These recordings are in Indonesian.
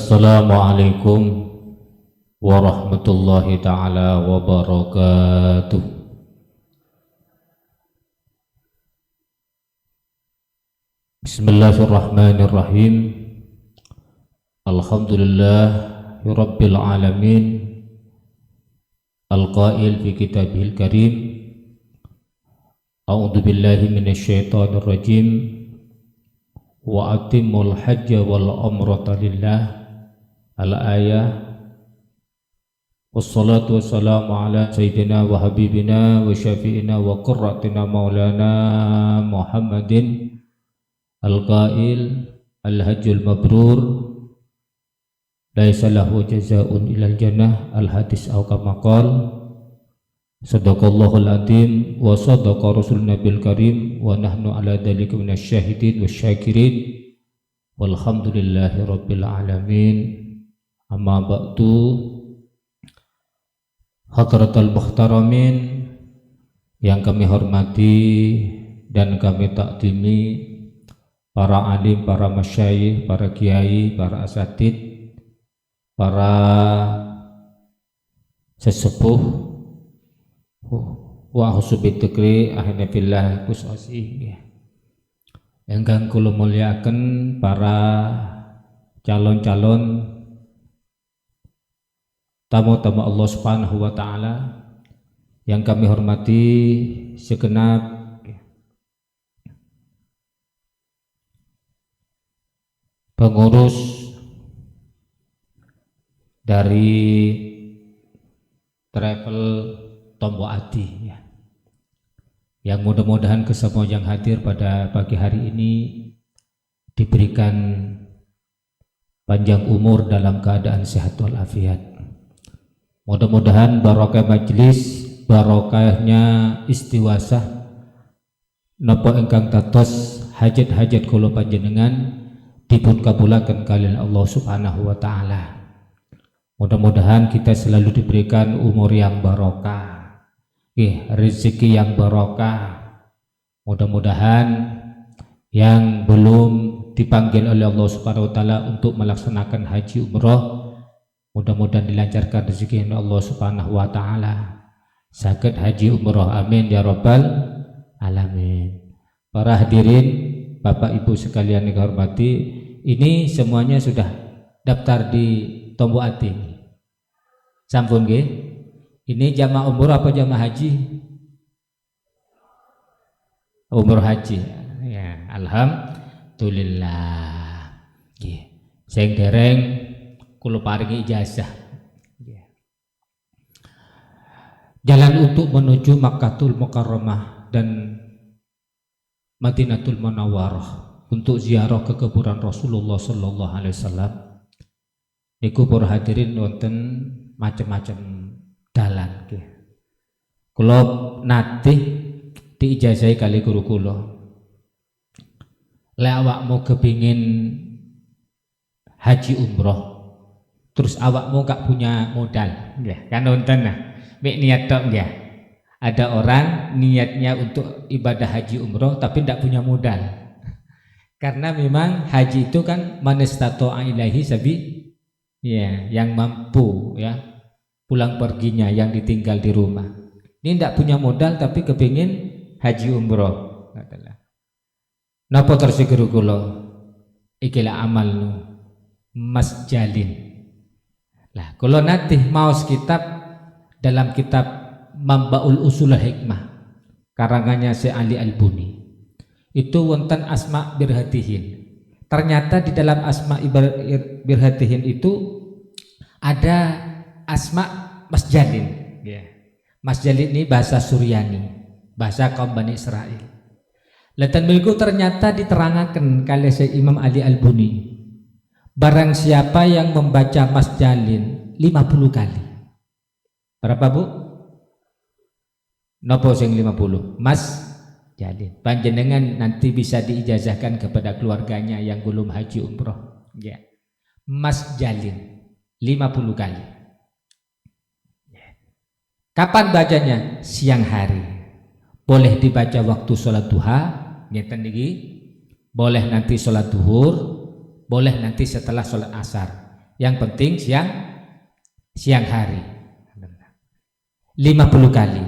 Assalamualaikum warahmatullahi ta'ala wabarakatuh. Bismillahirrahmanirrahim. Alhamdulillahi rabbil alamin. Al-qail fi kitabihil karim. A'udzu billahi minasyaitonir rajim. Wa atimmul hajja wal umrata lillah. Al-ayah. Wassalatu wassalamu ala sayyidina wa habibina wa syafi'ina wa qurratina maulana Muhammadin al-qail al-hajjul mabrur laisa lahu jazaa'un ilal jannah al-hadis aw kama qala sadaqallahul azim wa sadaqa rasul nabil karim wa nahnu ala dzalika minasyahidin wasyakirin walhamdulillahi rabbil alamin. Amma ba'du, hadratal muhtaramin yang kami hormati dan kami takdimi, para alim, para masyayikh, para kiai, para asatid, para sesepuh wa husubit tikri ahina fillah kusasi engkang kula muliaken para calon-calon tamu-tamu Allah Subhanahu wa ta'ala yang kami hormati segenap pengurus dari travel Tombo Ati ya. Yang mudah-mudahan kesemua yang hadir pada pagi hari ini diberikan panjang umur dalam keadaan sehat walafiat. Mudah-mudahan barokah majlis, barokahnya istiwasah napa ingkang tatos hajat-hajat kula panjenengan dipun kabulaken kalian Allah Subhanahu wa taala. Mudah-mudahan kita selalu diberikan umur yang barokah, rezeki yang barokah. Mudah-mudahan yang belum dipanggil oleh Allah Subhanahu wa taala untuk melaksanakan haji umroh, mudah-mudahan dilancarkan rezeki oleh Allah Subhanahu wa taala. Saged haji umroh, amin ya rabbal alamin. Para hadirin, Bapak Ibu sekalian yang hormati, ini semuanya sudah daftar di Tombo Ati. Sampun nggih? Ini jamaah umroh apa jamaah haji? Umroh haji. Ya, alhamdulillah. Nggih. Sing dereng kula paringi ijazah. Jalan untuk menuju Makkahul Mukarramah dan Madinatul Munawwarah untuk ziarah ke kuburan Rasulullah sallallahu alaihi wasallam. Niku para hadirin wonten macam-macam dalan nggih. Kula nate diijazahi kali guru kula. Lek awakmu kepingin haji umroh terus awakmu gak punya modal nggih, kan wonten nah. Mek niat tok nggih. Ada orang niatnya untuk ibadah haji umroh tapi tidak punya modal. Karena memang haji itu kan manistata'a ilaihi sabi, ya, yang mampu ya pulang perginya, yang ditinggal di rumah. Ini tidak punya modal tapi kepingin haji umroh. Napa terus guru kula? Ikilah amalnu Mas Jalin. Lah kula nanti maos kitab dalam kitab Mambaul Usul Hikmah karangannya Syekh Ali Al-Buni. Itu wonten asma birhatihin. Ternyata di dalam asma birhatihin itu ada asma Mas Jalin. Mas Jalin ini bahasa Suryani, bahasa kaum Bani Israel. Latan milku ternyata diterangkan kali Syekh Imam Ali Al-Buni. Barang siapa yang membaca Mas Jalin 50 kali. Berapa Bu? Nopo sing 50? Mas Jalin. Panjenengan nanti bisa diijazahkan kepada keluarganya yang belum haji umroh. Ya. Mas Jalin 50 kali. Kapan bacanya? Siang hari. Boleh dibaca waktu sholat duha, ngeten niki. Boleh nanti sholat duhur, boleh nanti setelah sholat asar. Yang penting siang hari 50 kali.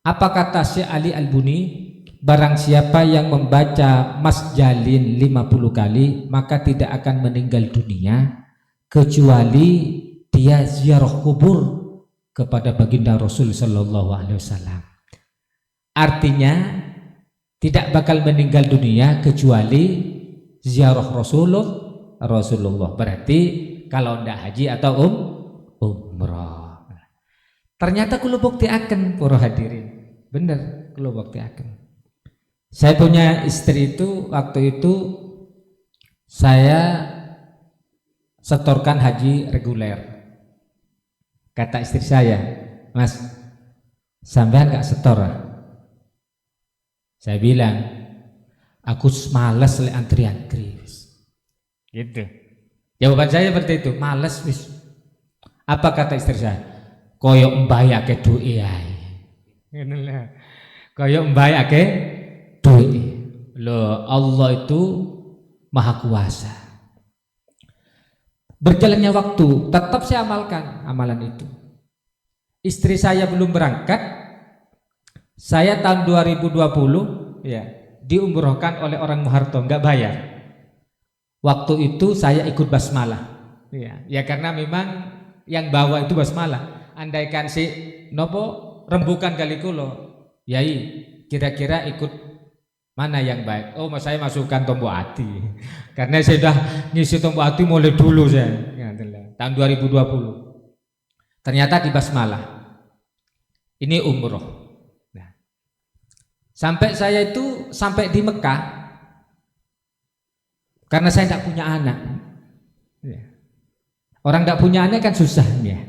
Apa kata Syekh Ali Al-Buni? Barang siapa yang membaca Masjalin 50 kali maka tidak akan meninggal dunia kecuali dia ziarah kubur kepada baginda Rasul sallallahu alaihi wasallam. Artinya tidak bakal meninggal dunia kecuali ziarah Rasulullah. Berarti kalau ndak haji atau umrah. Ternyata kula buktiaken para hadirin. Bener kula buktiaken. Saya punya istri itu waktu itu saya setorkan haji reguler. Kata istri saya, "Mas, sampean gak setor?" Saya bilang, "Aku males le antri-antri." Gitu. Jawaban saya seperti itu, males wis. Apa kata istri saya? Koyok mbayake duwe ae. Ngono lah. Koyok mbayake duwe. Loh, Allah itu Maha Kuasa. Berjalannya waktu, tetap saya amalkan amalan itu. Istri saya belum berangkat. Saya tahun 2020 ya, diumrohkan oleh orang Muharto, enggak bayar. Waktu itu saya ikut basmalah. Ya karena memang yang bawa itu basmalah. Andaikan si nopo rembukan kali kulo, yai kira-kira ikut mana yang baik? Oh, saya masukkan tombol hati. Karena saya sudah ngisi tombol hati mulai dulu saya. Tahun 2020. Ternyata di basmalah. Ini umroh. Nah, sampai saya itu sampai di Mekah. Karena saya tidak punya anak. Orang tidak punya anak kan susahnya.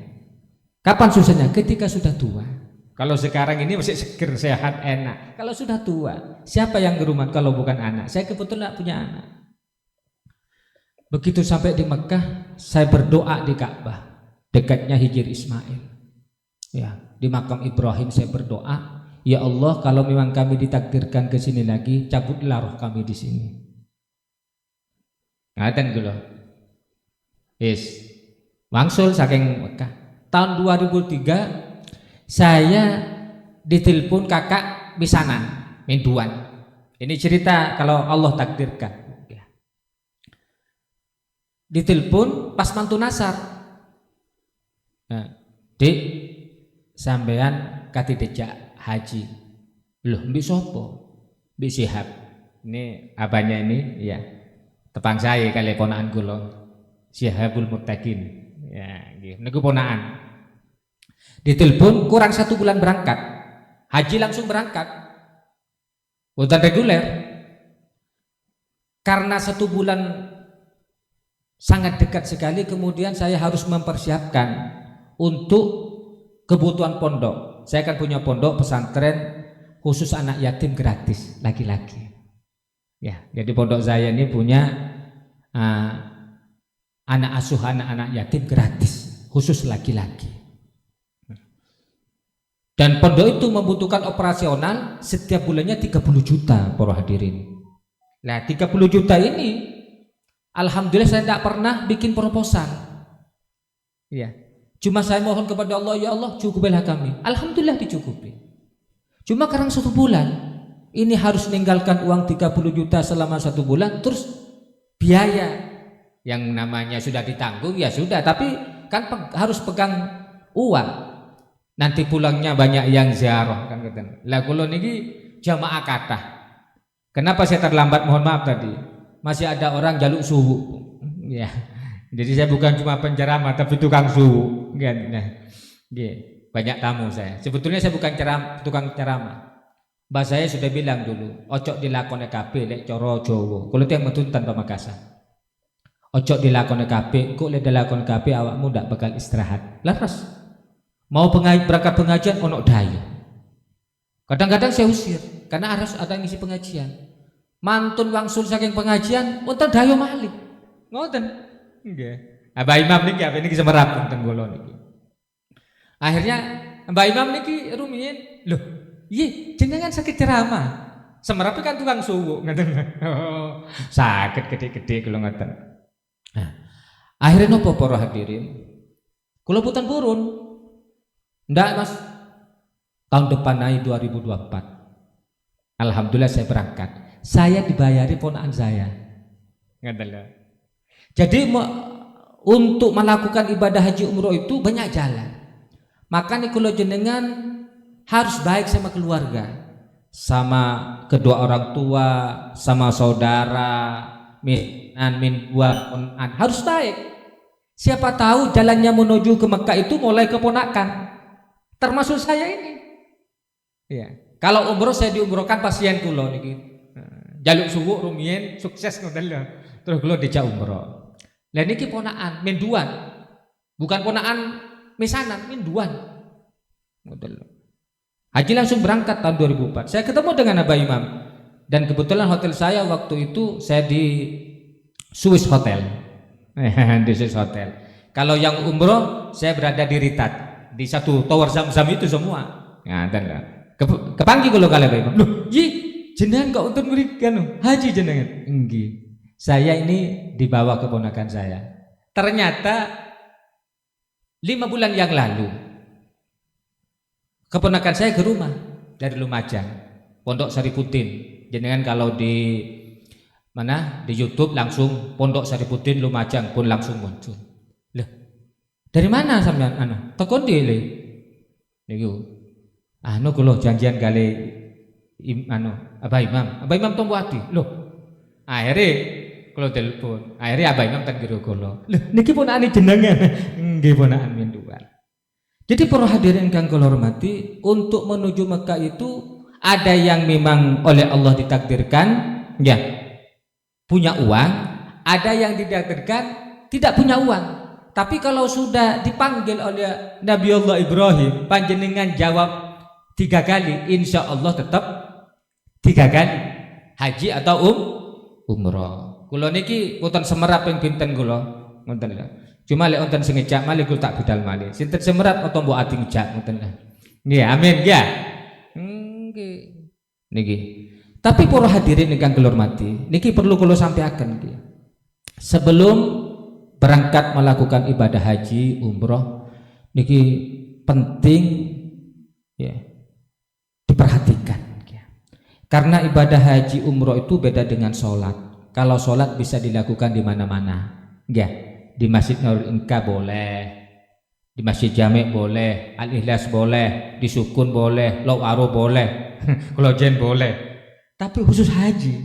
Kapan susahnya? Ketika sudah tua. Kalau sekarang ini masih seger, sehat, enak. Kalau sudah tua, siapa yang ke rumah kalau bukan anak? Saya kebetulan tidak punya anak. Begitu sampai di Mekah, saya berdoa di Ka'bah, dekatnya Hijir Ismail. Ya, di makam Ibrahim saya berdoa, ya Allah, kalau memang kami ditakdirkan ke sini lagi, cabutlah roh kami di sini. Ngaten kula. Wis wangsul saking Mekah. Tahun 2003 saya ditelepon kakak misanan minduan. Ini cerita kalau Allah takdirkan. Ditelepon pas mantu nasar. Nah, Dik, sampean kati dejak haji. Loh, mbik sopo? Mbik Syihab. Ini abahnya ini, ya. Tepang saya kali ponakan kula. Syihabul Muttaqin. Ya, nggih. Niku ponakan. Ditelepon kurang 1 bulan berangkat. Haji langsung berangkat. Bukan reguler. Karena 1 bulan sangat dekat sekali, kemudian saya harus mempersiapkan untuk kebutuhan pondok. Saya kan punya pondok pesantren khusus anak yatim gratis laki-laki. Ya, jadi pondok saya ini punya anak asuh anak-anak yatim gratis khusus laki-laki. Dan pondok itu membutuhkan operasional setiap bulannya 30 juta para hadirin. Nah, 30 juta ini alhamdulillah saya tidak pernah bikin proposal. Ya. Cuma saya mohon kepada Allah, ya Allah cukupilah kami. Alhamdulillah dicukupi. Cuma karena 1 bulan ini harus meninggalkan uang 30 juta selama 1 bulan, terus biaya yang namanya sudah ditanggung ya sudah, tapi kan harus pegang uang. Nanti pulangnya banyak yang ziarah kan gitu. Lah kula niki jamaah kathah. Kenapa saya terlambat? Mohon maaf tadi. Masih ada orang jaluk suhu. Ya. Jadi saya bukan cuma penceramah tapi tukang suhu. Nah, banyak tamu saya. Sebetulnya saya bukan tukang ceramah. Mbah saya sudah bilang dulu, ojo dilakone kabeh lek cara Jawa. Kulo tiyang Metuntan Pamekasan. Ojo dilakone kabeh, kok lek dilakone kabeh awakmu ndak bakal istirahat. Laras. Mau berangkat pengajian ono dayo. Kadang-kadang saya usir karena harus ada ngisi pengajian. Mantun wangsul saking pengajian, wonten dayo malih. Ngoten. Nggih. Mbah Imam niki apa niki semerap wonten kula niki. Akhirnya Mbah Imam niki rumiyin, "Loh, iya jenengan sakit ceramah. Semerap kan tukang suwuk ngoten." Oh, sakit gede-gede kula ngoten. Nah, Akhirnya nopo para hadirin? Kula putan purun. Ndak Mas. Tahun depan naik 2024. Alhamdulillah saya berangkat. Saya dibayari ponakan saya. Ngadalah. Jadi untuk melakukan ibadah haji umroh itu banyak jalan. Makanya kalau jenengan harus baik sama keluarga, sama kedua orang tua, sama saudara, min ponakan, harus baik. Siapa tahu jalannya menuju ke Mekah itu mulai keponakan, termasuk saya ini. Ya. Kalau umroh saya diumrohkan pasien kula niki. Jaluk suwuk rumiyin sukses ngoten lho. Terus kula dijak umroh. Lah niki ponakan menduan. Bukan ponakan misanan, menduan. Ngoten lho. Haji langsung berangkat tahun 2004. Saya ketemu dengan Abah Imam. Dan kebetulan hotel saya waktu itu saya di Swiss Hotel. Di Swiss Hotel. Kalau yang umroh saya berada di Ritat, di satu tower Zam-Zam itu semua. Ngaten lho. Kepanggih kula kali Pak Imam. Loh, jenengan kok untuk merikan haji jenengan? Nggih. Saya ini dibawa keponakan saya. Ternyata 5 bulan yang lalu keponakan saya ke rumah dari Lumajang, Pondok Sariputin. Jenengan kalau di mana di YouTube langsung Pondok Sariputin Lumajang pun langsung muncul. Loh, dari mana sampean ana? Teko ndi le? Niku. Kula janjian kali Abah Imam Tombo Adi. Loh, akhirnya kula telepon. Akhirnya Abah Imam tak kira kula. Loh, niki ponakane jenengan. Nggih ponakan menduan. Jadi para hadirin kang kula hormati, untuk menuju Mekah itu ada yang memang oleh Allah ditakdirkan ya punya uang, ada yang ditakdirkan tidak punya uang. Tapi kalau sudah dipanggil oleh Nabi Allah Ibrahim, panjenengan jawab 3 kali, insya Allah tetap 3 kali haji atau umroh. Kula niki boten semerap ping pinten kula, ngoten lho. Cuma lek wonten sing ngejak malih kula tak budal malih. Sinten semerap atau mbok ati ngejak ngoten lho. Nggih, amin ya. Nggih. Niki. Tapi para hadirin ingkang kula hormati, niki perlu kula sampaikan niki. Sebelum berangkat melakukan ibadah haji umroh niki penting ya diperhatikan ya. Karena ibadah haji umroh itu beda dengan sholat. Kalau sholat bisa dilakukan di mana-mana ya, di Masjid Nurul Inka boleh, di Masjid Jami' boleh, Al-Ikhlas boleh, di Sukun boleh, Lawaro boleh, Klojen boleh. Tapi khusus haji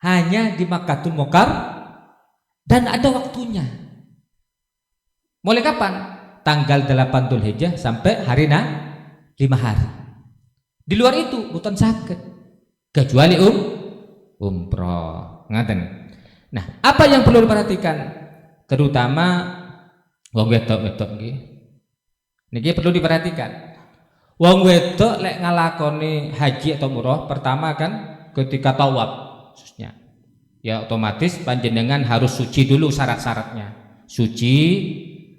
hanya di Makkahul Mukarram dan ada waktunya. Mulai kapan? Tanggal 8 Dzulhijjah sampai hari 5 hari. Di luar itu bukan sakit kecuali umroh. Ngaten. Nah, apa yang perlu diperhatikan terutama wong wedok-wedok nggih. Niki perlu diperhatikan. Wong wedok lek ngalakoni haji atau umroh pertama kan ketika tawaf khususnya. Ya otomatis panjenengan harus suci dulu syarat-syaratnya. Suci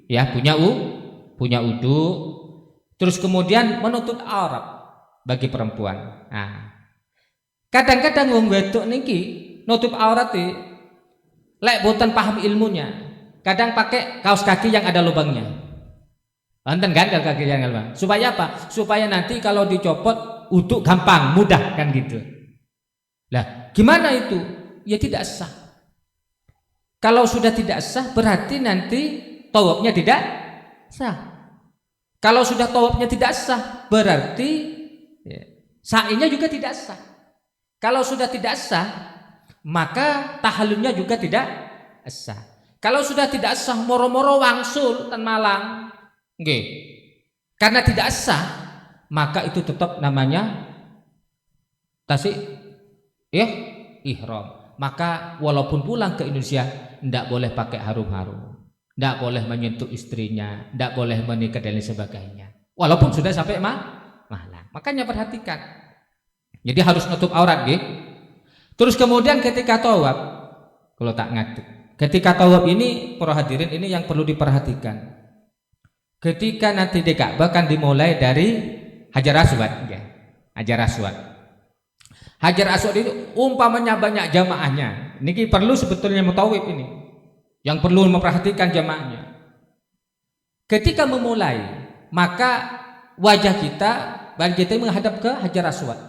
ya punya wudu, terus kemudian menutup aurat bagi perempuan. Nah, kadang-kadang wong wedok niki nutup aurat lek boten paham ilmunya. Kadang pakai kaos kaki yang ada lubangnya. Wonten kan kaos kaki yang ada lubang. Supaya apa? Supaya nanti kalau dicopot uduk gampang, mudah kan gitu. Lah, gimana itu? Ya tidak sah. Kalau sudah tidak sah berarti nanti tawafnya tidak sah. Kalau sudah tawafnya tidak sah berarti sa'inya juga tidak sah. Kalau sudah tidak sah, maka tahallulnya juga tidak sah. Kalau sudah tidak sah, moro-moro wangsul ten Malang, nggih. Karena tidak sah, maka itu tetap namanya tasik ihram. Maka walaupun pulang ke Indonesia, tidak boleh pakai harum-harum, tidak boleh menyentuh istrinya, tidak boleh menikah dan lain sebagainya. Walaupun sudah sampai Malang. Makanya perhatikan. Jadi harus nutup aurat nggih. Terus kemudian ketika tawaf, kalau tak ngaduk. Ketika tawaf ini para hadirin ini yang perlu diperhatikan. Ketika nanti di Ka'bah kan dimulai dari Hajar Aswad ya. Hajar Aswad. Hajar Aswad itu umpamanya banyak jamaahnya. Niki perlu sebetulnya mutawif ini. yang perlu memperhatikan jamaahnya. Ketika memulai, maka wajah kita, badan kita menghadap ke Hajar Aswad.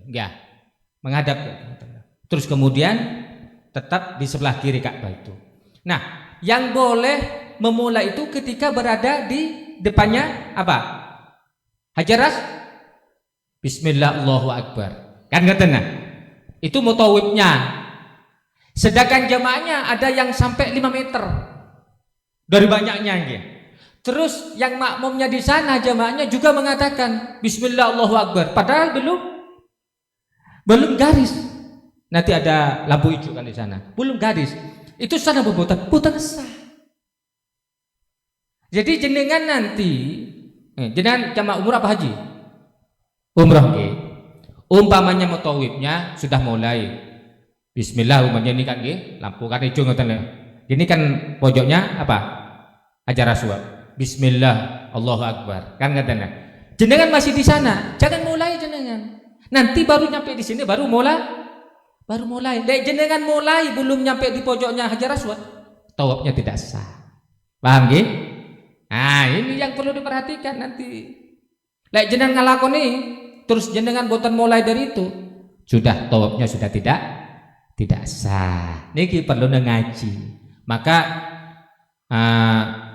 Ya, menghadap ke. Terus kemudian tetap di sebelah kiri Ka'bah itu. Nah, yang boleh memulai itu ketika berada di depannya apa? Hajar Aswad. Bismillah Allahu Akbar. Kan ngoten nah. Itu mutawifnya. Sedangkan jamaahnya ada yang sampai 5 meter dari banyaknya gitu. Terus yang makmumnya di sana jamaahnya juga mengatakan Bismillah Allahu Akbar, padahal belum garis. Nanti ada lampu hijau kan di sana, belum garis. Itu sana putar sah. Jadi jenengan nanti, jenengan jamaah umrah apa haji? Umrah nggih. Umpamanya mutawifnya sudah mulai. Bismillah umpamanya ini kan nggih, lampu kan hijau ngoten lho. Ini kan pojoknya apa? Hajar Aswad. Bismillah Allahu Akbar. Kan ngoten lho. Jenengan masih di sana, jangan mulai jenengan. Nanti baru nyampe di sini baru mulai. Lek jenengan mulai belum nyampe di pojoknya Hajar Aswad, tawafnya tidak sah. Paham nggih? Nah, ini yang perlu diperhatikan nanti. Lek jenengan ngalakoni terus jenengan boten mulai dari itu, sudah tawafnya sudah tidak sah. Niki perlu ngaji. Maka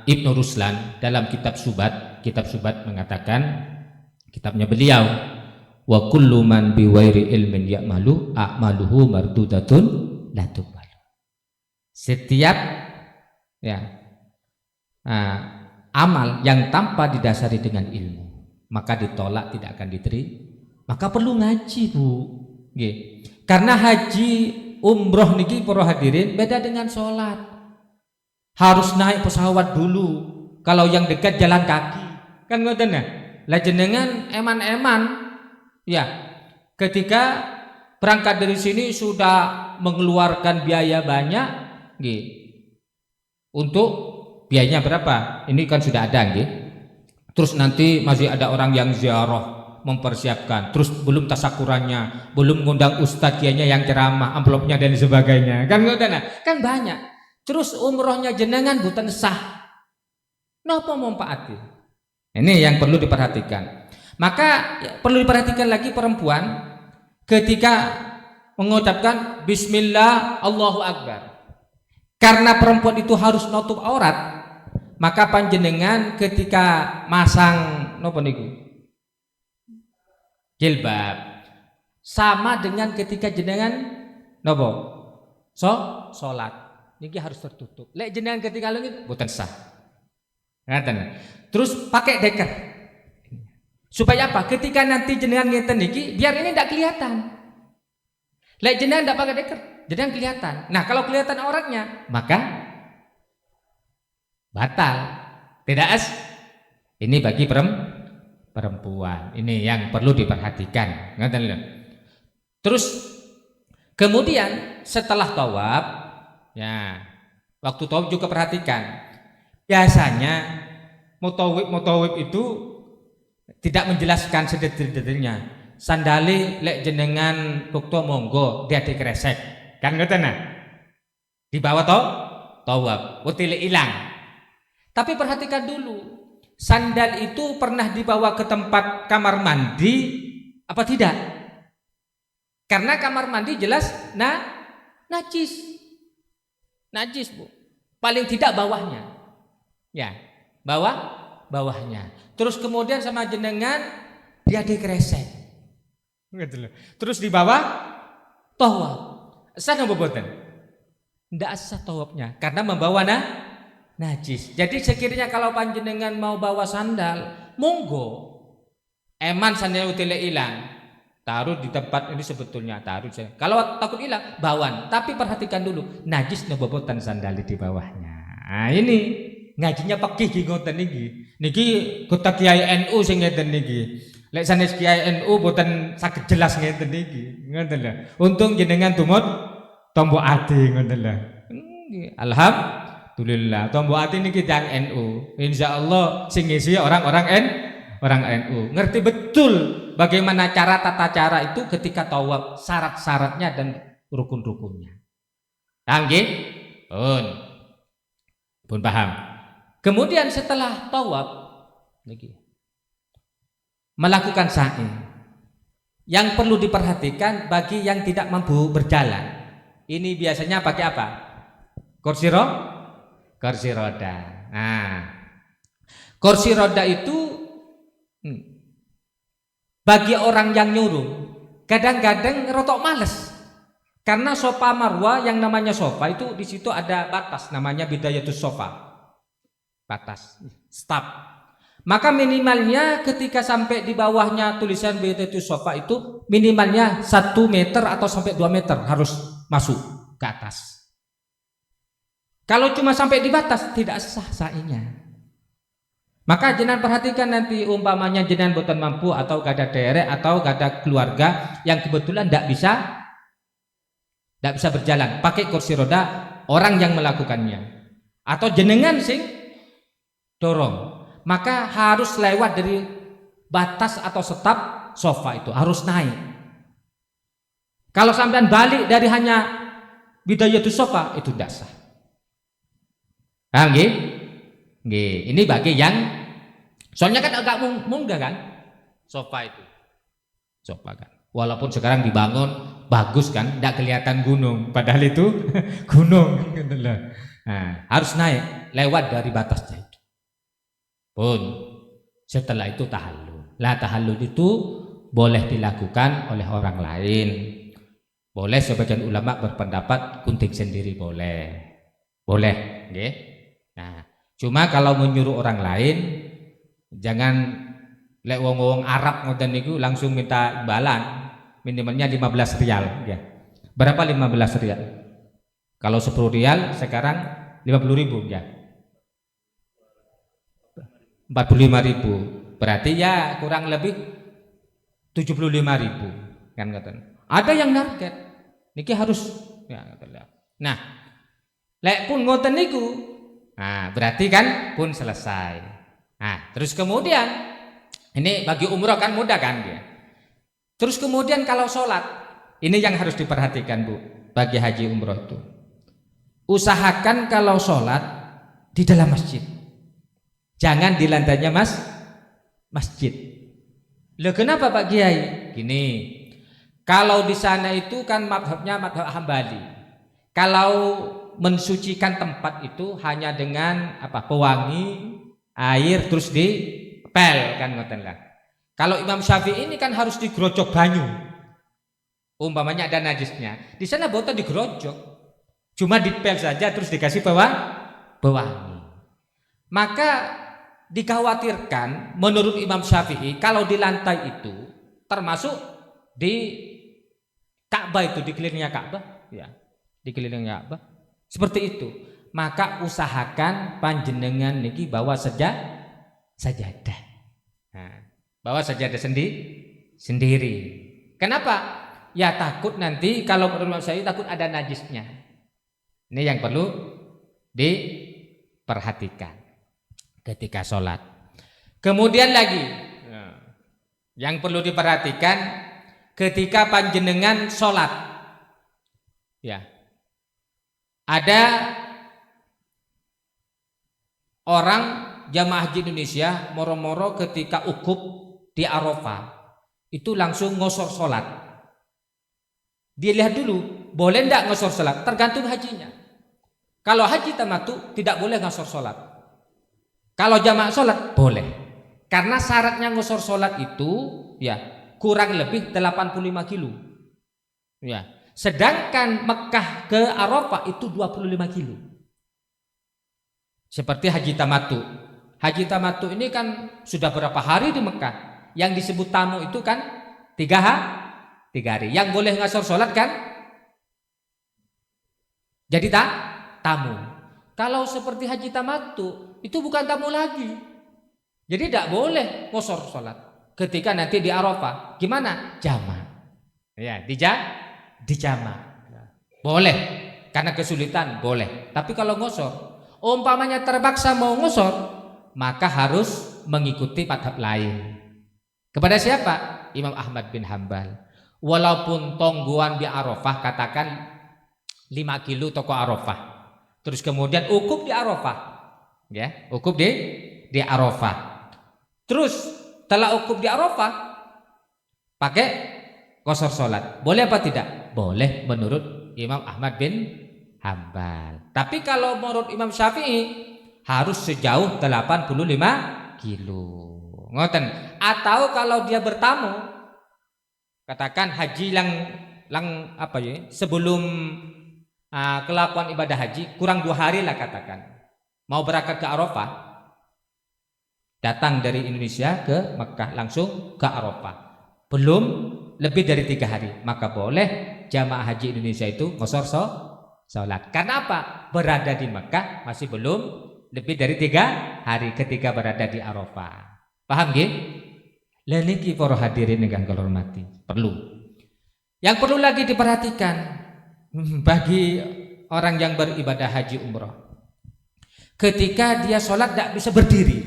Ibnu Ruslan dalam kitab Subat mengatakan, kitabnya beliau, wa kullu man biwairi ilmin ya'malu a'maluhu mardudatun la tuqbalu. Setiap amal yang tanpa didasari dengan ilmu maka ditolak, tidak akan diterima. Maka perlu ngaji, Bu. Nggih. Karena haji umroh niki para hadirin beda dengan sholat. Harus naik pesawat dulu. Kalau yang dekat jalan kaki. Kan ngoten ya. Lah jenengan eman-eman ya. Ketika berangkat dari sini sudah mengeluarkan biaya banyak nggih. Untuk biayanya berapa? Ini kan sudah ada nggih. Terus nanti masih ada orang yang ziarah mempersiapkan, terus belum tasakurannya, belum ngundang ustadz kiainya yang ceramah, amplopnya dan sebagainya. Kan ngoten kan banyak. Terus umrohnya jenengan boten sah. Napa manfaati? Ini yang perlu diperhatikan. Maka perlu diperhatikan lagi perempuan ketika mengucapkan Bismillah Allahu Akbar. Karena perempuan itu harus nutup aurat, maka panjenengan ketika masang napa niku jilbab sama dengan ketika jenengan napa salat niki harus tertutup. Lek jenengan ketika lagi boten sah. Ngaten. Terus pakai deker. Supaya apa? Ketika nanti jenengan ngeten niki biar ini tidak kelihatan. Lek jenengan tidak pakai deker, jenengan kelihatan. Nah, kalau kelihatan auratnya, maka batal. Tidak ini bagi perempuan. Ini yang perlu diperhatikan. Ngaten lho. Terus kemudian setelah tawaf, ya, waktu tawaf juga perhatikan. Biasanya mutawif itu tidak menjelaskan sedetail-detailnya. Sandali lek jenengan bukto monggo diadek kresek. Kan ngoten nah. Di bawah tawaf, utile ilang. Tapi perhatikan dulu. Sandal itu pernah dibawa ke tempat kamar mandi apa tidak? Karena kamar mandi jelas najis. Najis, Bu. Paling tidak bawahnya. Ya, bawahnya. Terus kemudian sama jenengan dia dikresek. Terus di bawah tawaf. Sah napa boten? Ndak sah tawafnya karena membawa najis. Jadi sekiranya kalau panjenengan mau bawa sandal, monggo. Eman sandal utile ilang. Taruh di tempat ini sebetulnya taruh. Kalau takut hilang, bawan. Tapi perhatikan dulu, najis napa boten sandal di bawahnya. Nah, ini ngajinya pakih ki ngoten niki. Niki kota Kiai NU sing ngeten niki. Lek sanes Kiai NU boten saged jelas ngeten niki. Ngoten lho. Untung jenengan tumut tombo ati ngoten lho. Alhamdulillah. Tombo ati niki tiyang NU. Insyaallah sing ngisi orang NU. Ngerti betul bagaimana tata cara itu ketika tawaf, syarat-syaratnya dan rukun-rukunnya. Nggih? Pun paham. Kemudian setelah tawaf melakukan sa'i. Yang perlu diperhatikan bagi yang tidak mampu berjalan, ini biasanya pakai apa? Kursi roda. Nah, kursi roda itu bagi orang yang nyuruh kadang-kadang rotok males. Karena sofa marwah yang namanya sofa itu di situ ada batas namanya bidayatus sofa. Batas, stop. Maka minimalnya ketika sampai di bawahnya tulisan bidayatus sofa itu minimalnya 1 meter atau sampai 2 meter harus masuk ke atas. Kalau cuma sampai di batas tidak sah sa'inya. Maka jenengan perhatikan nanti umpamanya jenengan boten mampu atau gak ada derek atau gak ada keluarga yang kebetulan tidak bisa berjalan, pakai kursi roda orang yang melakukannya atau jenengan sing dorong, maka harus lewat dari batas atau step sofa itu harus naik. Kalau sampean balik dari hanya bidayatus sofa itu tidak sah. Nggih? Ini bagi yang soalnya kan agak munggah kan sofa itu. Sofa kan. Walaupun sekarang dibangun bagus kan, tidak kelihatan gunung, padahal itu gunung. Nah, harus naik lewat dari batasnya itu. Pun setelah itu tahallul. Lah tahallul itu boleh dilakukan oleh orang lain. Boleh sebagian ulama berpendapat gunting sendiri boleh. Boleh, nggih. Nah, cuma kalau menyuruh orang lain jangan lek wong-wong Arab ngoten niku langsung minta imbalan. Minimalnya 15 rial ya. Berapa 15 rial? Kalau 10 rial sekarang 50.000 ya. 45.000. Berarti ya kurang lebih 75.000 kan ngoten. Ada yang target niki harus ya ngoten. Nah, lek pun ngoten niku, nah berarti kan pun selesai. Nah, terus kemudian ini bagi umroh kan mudah kan dia. Terus kemudian kalau sholat, ini yang harus diperhatikan Bu, bagi haji umroh itu. Usahakan kalau sholat di dalam masjid, jangan di lantainya masjid. Loh kenapa Pak Kiai? Gini, kalau di sana itu kan madhabnya madhab Hambali. Kalau mensucikan tempat itu hanya dengan pewangi, air terus dipel kan ngoten lah. Kalau Imam Syafi'i ini kan harus digerojok banyu. Umpamanya ada najisnya. Di sana boten digerojok. Cuma dipel saja terus dikasih pewangi. Maka dikhawatirkan menurut Imam Syafi'i kalau di lantai itu termasuk di Ka'bah itu dikelilingnya Ka'bah ya. Dikelilingnya Ka'bah. Seperti itu. Maka usahakan panjenengan niki bawa sajadah. Nah, bawa sajadah sendiri. Kenapa? Ya takut nanti kalau menurut saya takut ada najisnya. Ini yang perlu diperhatikan ketika sholat. Kemudian lagi yang perlu diperhatikan ketika panjenengan sholat. Ya, ada orang jamaah haji Indonesia moro-moro ketika ukuf di Arafah itu langsung ngosor sholat. Dia lihat dulu boleh enggak ngosor sholat, tergantung hajinya. Kalau haji tamattu tidak boleh ngosor sholat. Kalau jamaah sholat boleh, karena syaratnya ngosor sholat itu ya kurang lebih 85 kilo ya. Sedangkan Mekah ke Arafah itu 25 kilo. Seperti haji tamattu. Haji tamattu ini kan sudah berapa hari di Mekah. Yang disebut tamu itu kan 3 hari. Yang boleh ngasor sholat kan jadi tamu. Kalau seperti haji tamattu itu bukan tamu lagi. Jadi tidak boleh ngasor sholat. Ketika nanti di Arafah gimana? Jama. Ya, di jama. Boleh karena kesulitan boleh. Tapi kalau ngosor, umpamanya terpaksa mau ngosor, maka harus mengikuti madhab lain. Kepada siapa? Imam Ahmad bin Hambal. Walaupun tongguan di Arafah katakan 5 kilo toko Arafah. Terus kemudian ukuf di Arafah. Ya, wukuf di Arafah. Terus setelah wukuf di Arafah pakai qasar salat. Boleh apa tidak? Boleh menurut Imam Ahmad bin Hambal. Tapi kalau menurut Imam Syafi'i harus sejauh 85 kilo. Ngoten. Atau kalau dia bertamu, katakan haji lang apa ya? Sebelum kelakuan ibadah haji kurang 2 hari lah katakan. Mau berangkat ke Arafah, datang dari Indonesia ke Mekah langsung ke Arafah. Belum lebih dari 3 hari, maka boleh jamaah haji Indonesia itu qasar salat. Karena apa? Berada di Mekah masih belum lebih dari 3 hari ketika berada di Arafah. Paham nggih? Lah niki para hadirin ingkang kula hormati, perlu. Yang perlu lagi diperhatikan bagi orang yang beribadah haji umroh. Ketika dia sholat tidak bisa berdiri.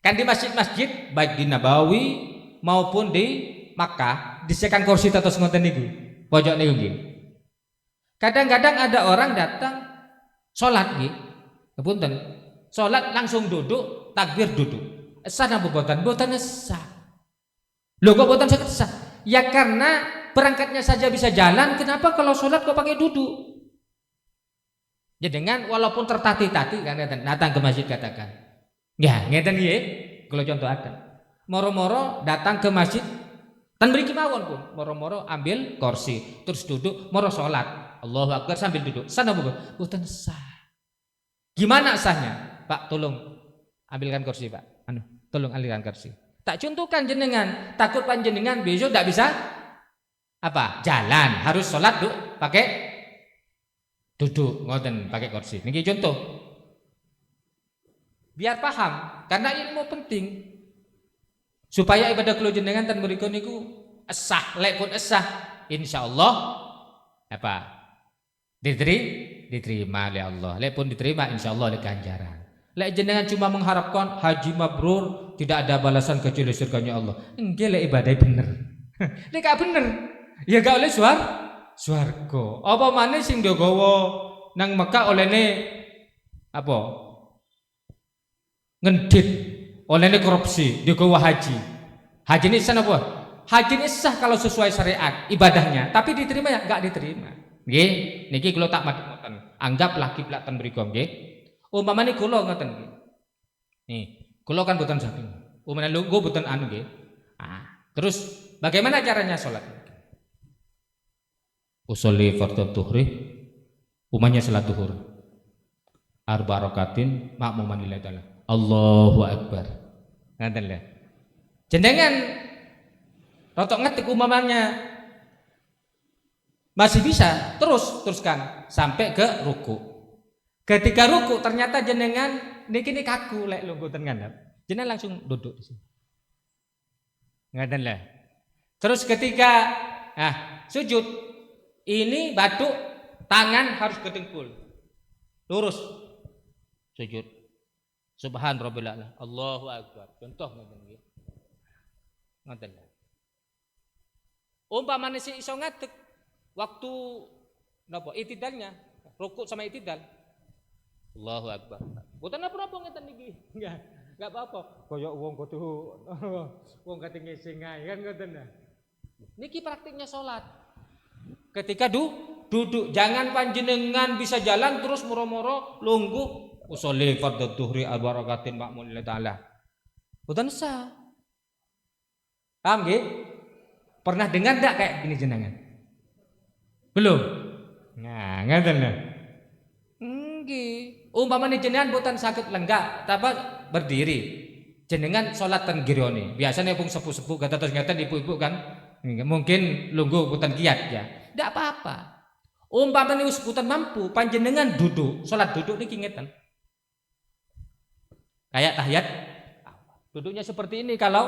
Kan di masjid-masjid baik di Nabawi maupun di Makkah disediakan kursi terus ngoten niku. Pojok niku nggih. Kadang-kadang ada orang datang sholat nggih. Punten. Sholat langsung duduk, takbir duduk. Sah napa boten? Boten sah. Loh kok boten sah? Ya karena berangkatnya saja bisa jalan, kenapa kalau sholat kok pakai duduk? Ya dengan walaupun tertati-tati kan datang ke masjid katakan. Ya, ngeten nggih. Kalau contoh ada. Moro-moro datang ke masjid tan mriki mawon pun, moro-moro ambil kursi, terus duduk, moro sholat. Allahu Akbar sambil duduk. Sah napa boten sah? Gimana sahnya? Pak, tolong ambilkan kursi, Pak. Tolong alihkan kursi. Tak contohkan jenengan, takut panjenengan besok tidak bisa apa? Jalan, harus sholat pakai duduk, ngoten pakai kursi. Niki contoh. Biar paham, karena ilmu penting. Supaya ibadah kula jenengan ten mriku niku sah, lek pun sah, insyaallah apa? Diterima oleh Allah. Lek pun diterima insyaallah oleh ganjaran. Lek jenengan cuma mengharapkan haji mabrur, tidak ada balasan kecuali surganya Allah. Nggih lek ibadah bener. Lek gak bener, ya gak oleh swarga. Apa maneh sing dogowo nang Mekah olehne apa? Ngendit, olehne korupsi, dogowo haji. Haji ini sah apa? Haji ini sah kalau sesuai syariat ibadahnya, tapi diterima ya enggak diterima. Nggih, niki kula tak madhep. Anggaplah kiblat ten mriku nggih. Umpamane kula ngoten nggih. Nih, kula kan boten saking. Umpamane lungguh boten anu nggih. Terus bagaimana caranya sholat? Usolli fardhu dhuhri, umanya salat zuhur. Arba rakaatin makmuman lillahi ta'ala. Allahu akbar. Ngaten lho. Jenengan rotok ngetik umpamanya masih bisa, teruskan sampai ke ruku. Ketika ruku ternyata jenengan niki kaku lek lungguh ten ngandhap. Jenengan langsung duduk di sini. Ngaten lah. Terus ketika sujud ini batuk, tangan harus kedengkul. Lurus. Sujud. Subhan rabbil a'la. Allahu akbar. Contoh ngoten nggih. Ngoten lah. Umpamane si iso ngadeg waktu napa itidalnya, rukuk sama itidal. Allahu akbar. Boten napa-napa ngeten niki. Enggak apa-apa. Kaya wong kudu wong kate ngising ae kan ngoten nah. Niki praktiknya salat. Ketika duduk, jangan panjenengan bisa jalan terus moro-moro lungguh usolli fardhu dhuhri arba rakaatin makmuman lillahi ta'ala. Boten sah. Paham nggih? Pernah dengar enggak kayak gini jenengan? Belum. Nah, ngoten lho. Nggih. Umpamane jenengan boten saged lenggah apa berdiri. Jenengan salat ten girone. Biasane pun sepuh-sepuh kados ngeten ibu-ibu kan mungkin lungguh boten kiat ya. Ndak apa-apa. Umpamane wis boten mampu panjenengan duduk, salat duduk niki ngeten. Kayak tahiyat. Duduknya seperti ini kalau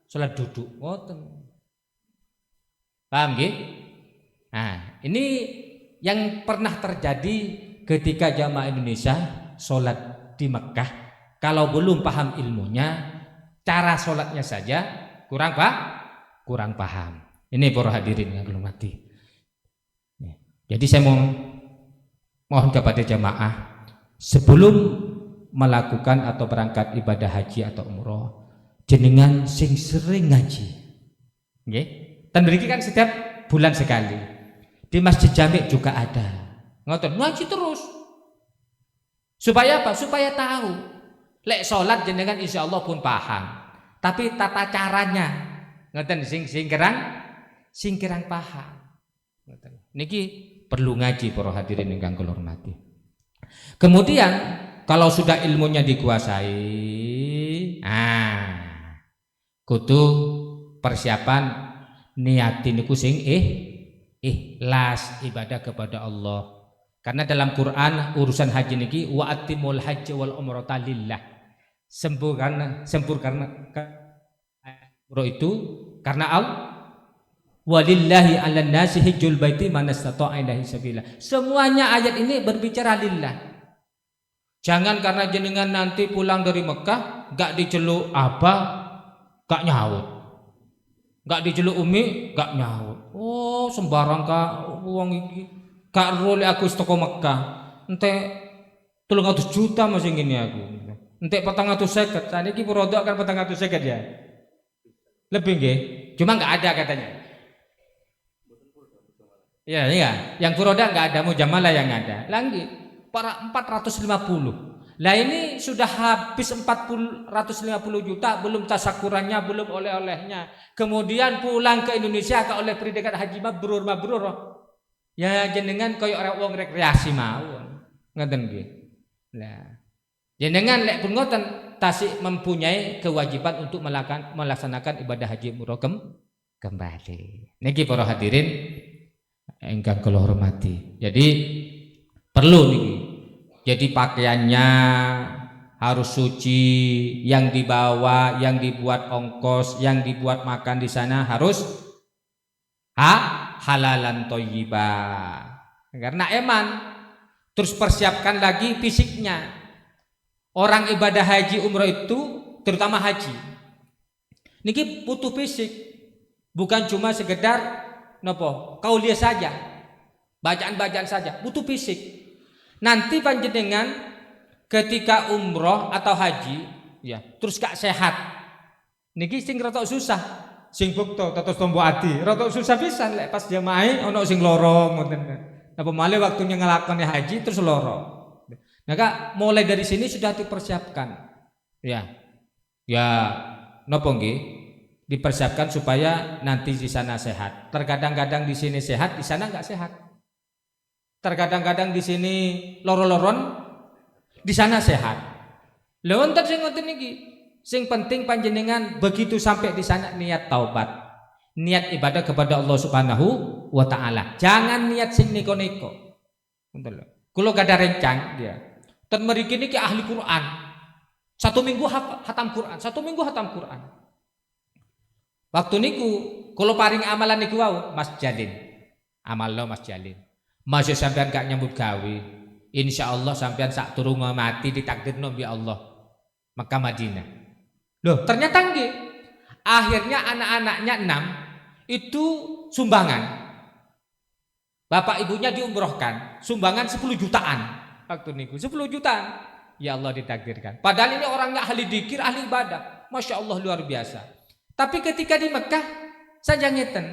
salat duduk. Ngoten. Paham nggih? Nah, ini yang pernah terjadi ketika jamaah Indonesia sholat di Mekah. Kalau belum paham ilmunya, cara sholatnya saja kurang paham. Ini para hadirin yang hormati. Jadi saya mohon kepada jamaah sebelum melakukan atau berangkat ibadah haji atau umroh jenengan sing sering ngaji. Nggih. Dan mriki kan setiap bulan sekali. Di Masjid Jami juga ada. Ngoten, ngaji terus. Supaya apa? Supaya tahu. Lek salat jenengan insyaallah pun paham. Tapi tata caranya ngoten sing kirang paham. Ngoten. Niki perlu ngaji para hadirin ingkang kula hormati. Kemudian kalau sudah ilmunya dikuasai, kudu persiapan niatin niku sing ikhlas ibadah kepada Allah. Karena dalam Quran urusan haji niki wa atimul hajj wal umrata lillah. Sempurna itu karena Allah. Walillahi 'alan nasi hajjul baiti man istata'a ilaihi sabila. Semuanya ayat ini berbicara lillah. Jangan karena jenengan nanti pulang dari Mekah gak diceluk apa gak nyaut. Gak diceluk umi gak nyaut. Oh, sembarang kak wong iki gak role aku teko Mekah. Entek 300 juta masih ngene aku. Entek 450. Saniki produk kan 450 ya. Lebih nggih. Cuma enggak ada katanya. Ya, yang furoda enggak ada, mujamalah yang ada. Lagi para 450. Lah ini sudah habis 450 juta, belum tasakurannya, belum oleh-olehnya. Kemudian pulang ke Indonesia ke oleh predikat haji mabrur. Ya jenengan koyo orang wong rekreasi mawon. Ngoten nggih. Lah jenengan lek pun ngoten tasik mempunyai kewajiban untuk melaksanakan ibadah haji umroh kembali. Niki para hadirin ingkang kula hormati. Jadi perlu niki. Jadi pakaiannya harus suci, yang dibawa, yang dibuat ongkos, yang dibuat makan di sana harus halalan thayyibah. Karena eman. Terus persiapkan lagi fisiknya. Orang ibadah haji umroh itu terutama haji. Niki butuh fisik. Bukan cuma sekedar nopo kauliah saja, bacaan-bacaan saja, butuh fisik. Nanti panjenengan ketika umroh atau haji, ya terus gak sehat, niki sing rotok susah, sing bukto tetes tombo ati, rotok susah pisan lek pas jamaah ono sing loro ngoten. Apa malih waktunya ngelakoni haji terus loro. Maka mulai dari sini sudah dipersiapkan, ya nopo nggih. Dipersiapkan supaya nanti di sana sehat. Terkadang-kadang di sini sehat, di sana enggak sehat. Terkadang-kadang di sini loro-loron, di sana sehat. Lha wonten sing ngoten niki. Sing penting panjenengan begitu sampai di sana niat taubat. Niat ibadah kepada Allah Subhanahu wa taala. Jangan niat sing neko-neko. Ngoten lho. Kula gada rencang dia. Ten mriki niki ahli Quran. 1 minggu hatam Quran, 1 minggu hatam Quran. Waktu niku kalau paring amalan niku wau Mas Jalin. Amalno Mas Jalin. Masih sampean gak nyambut gawe. Insyaallah sampean sak turung mati ditakdirno bi Allah. Mekah Madinah. Loh, ternyata nggih. Akhirnya anak-anaknya 6 itu sumbangan. Bapak ibunya diumrohkan, sumbangan 10 jutaan. Waktu niku 10 jutaan. Ya Allah ditakdirkan. Padahal ini orangnya ahli dzikir, ahli ibadah. Masya Allah luar biasa. Tapi ketika di Mekah saja ngeten.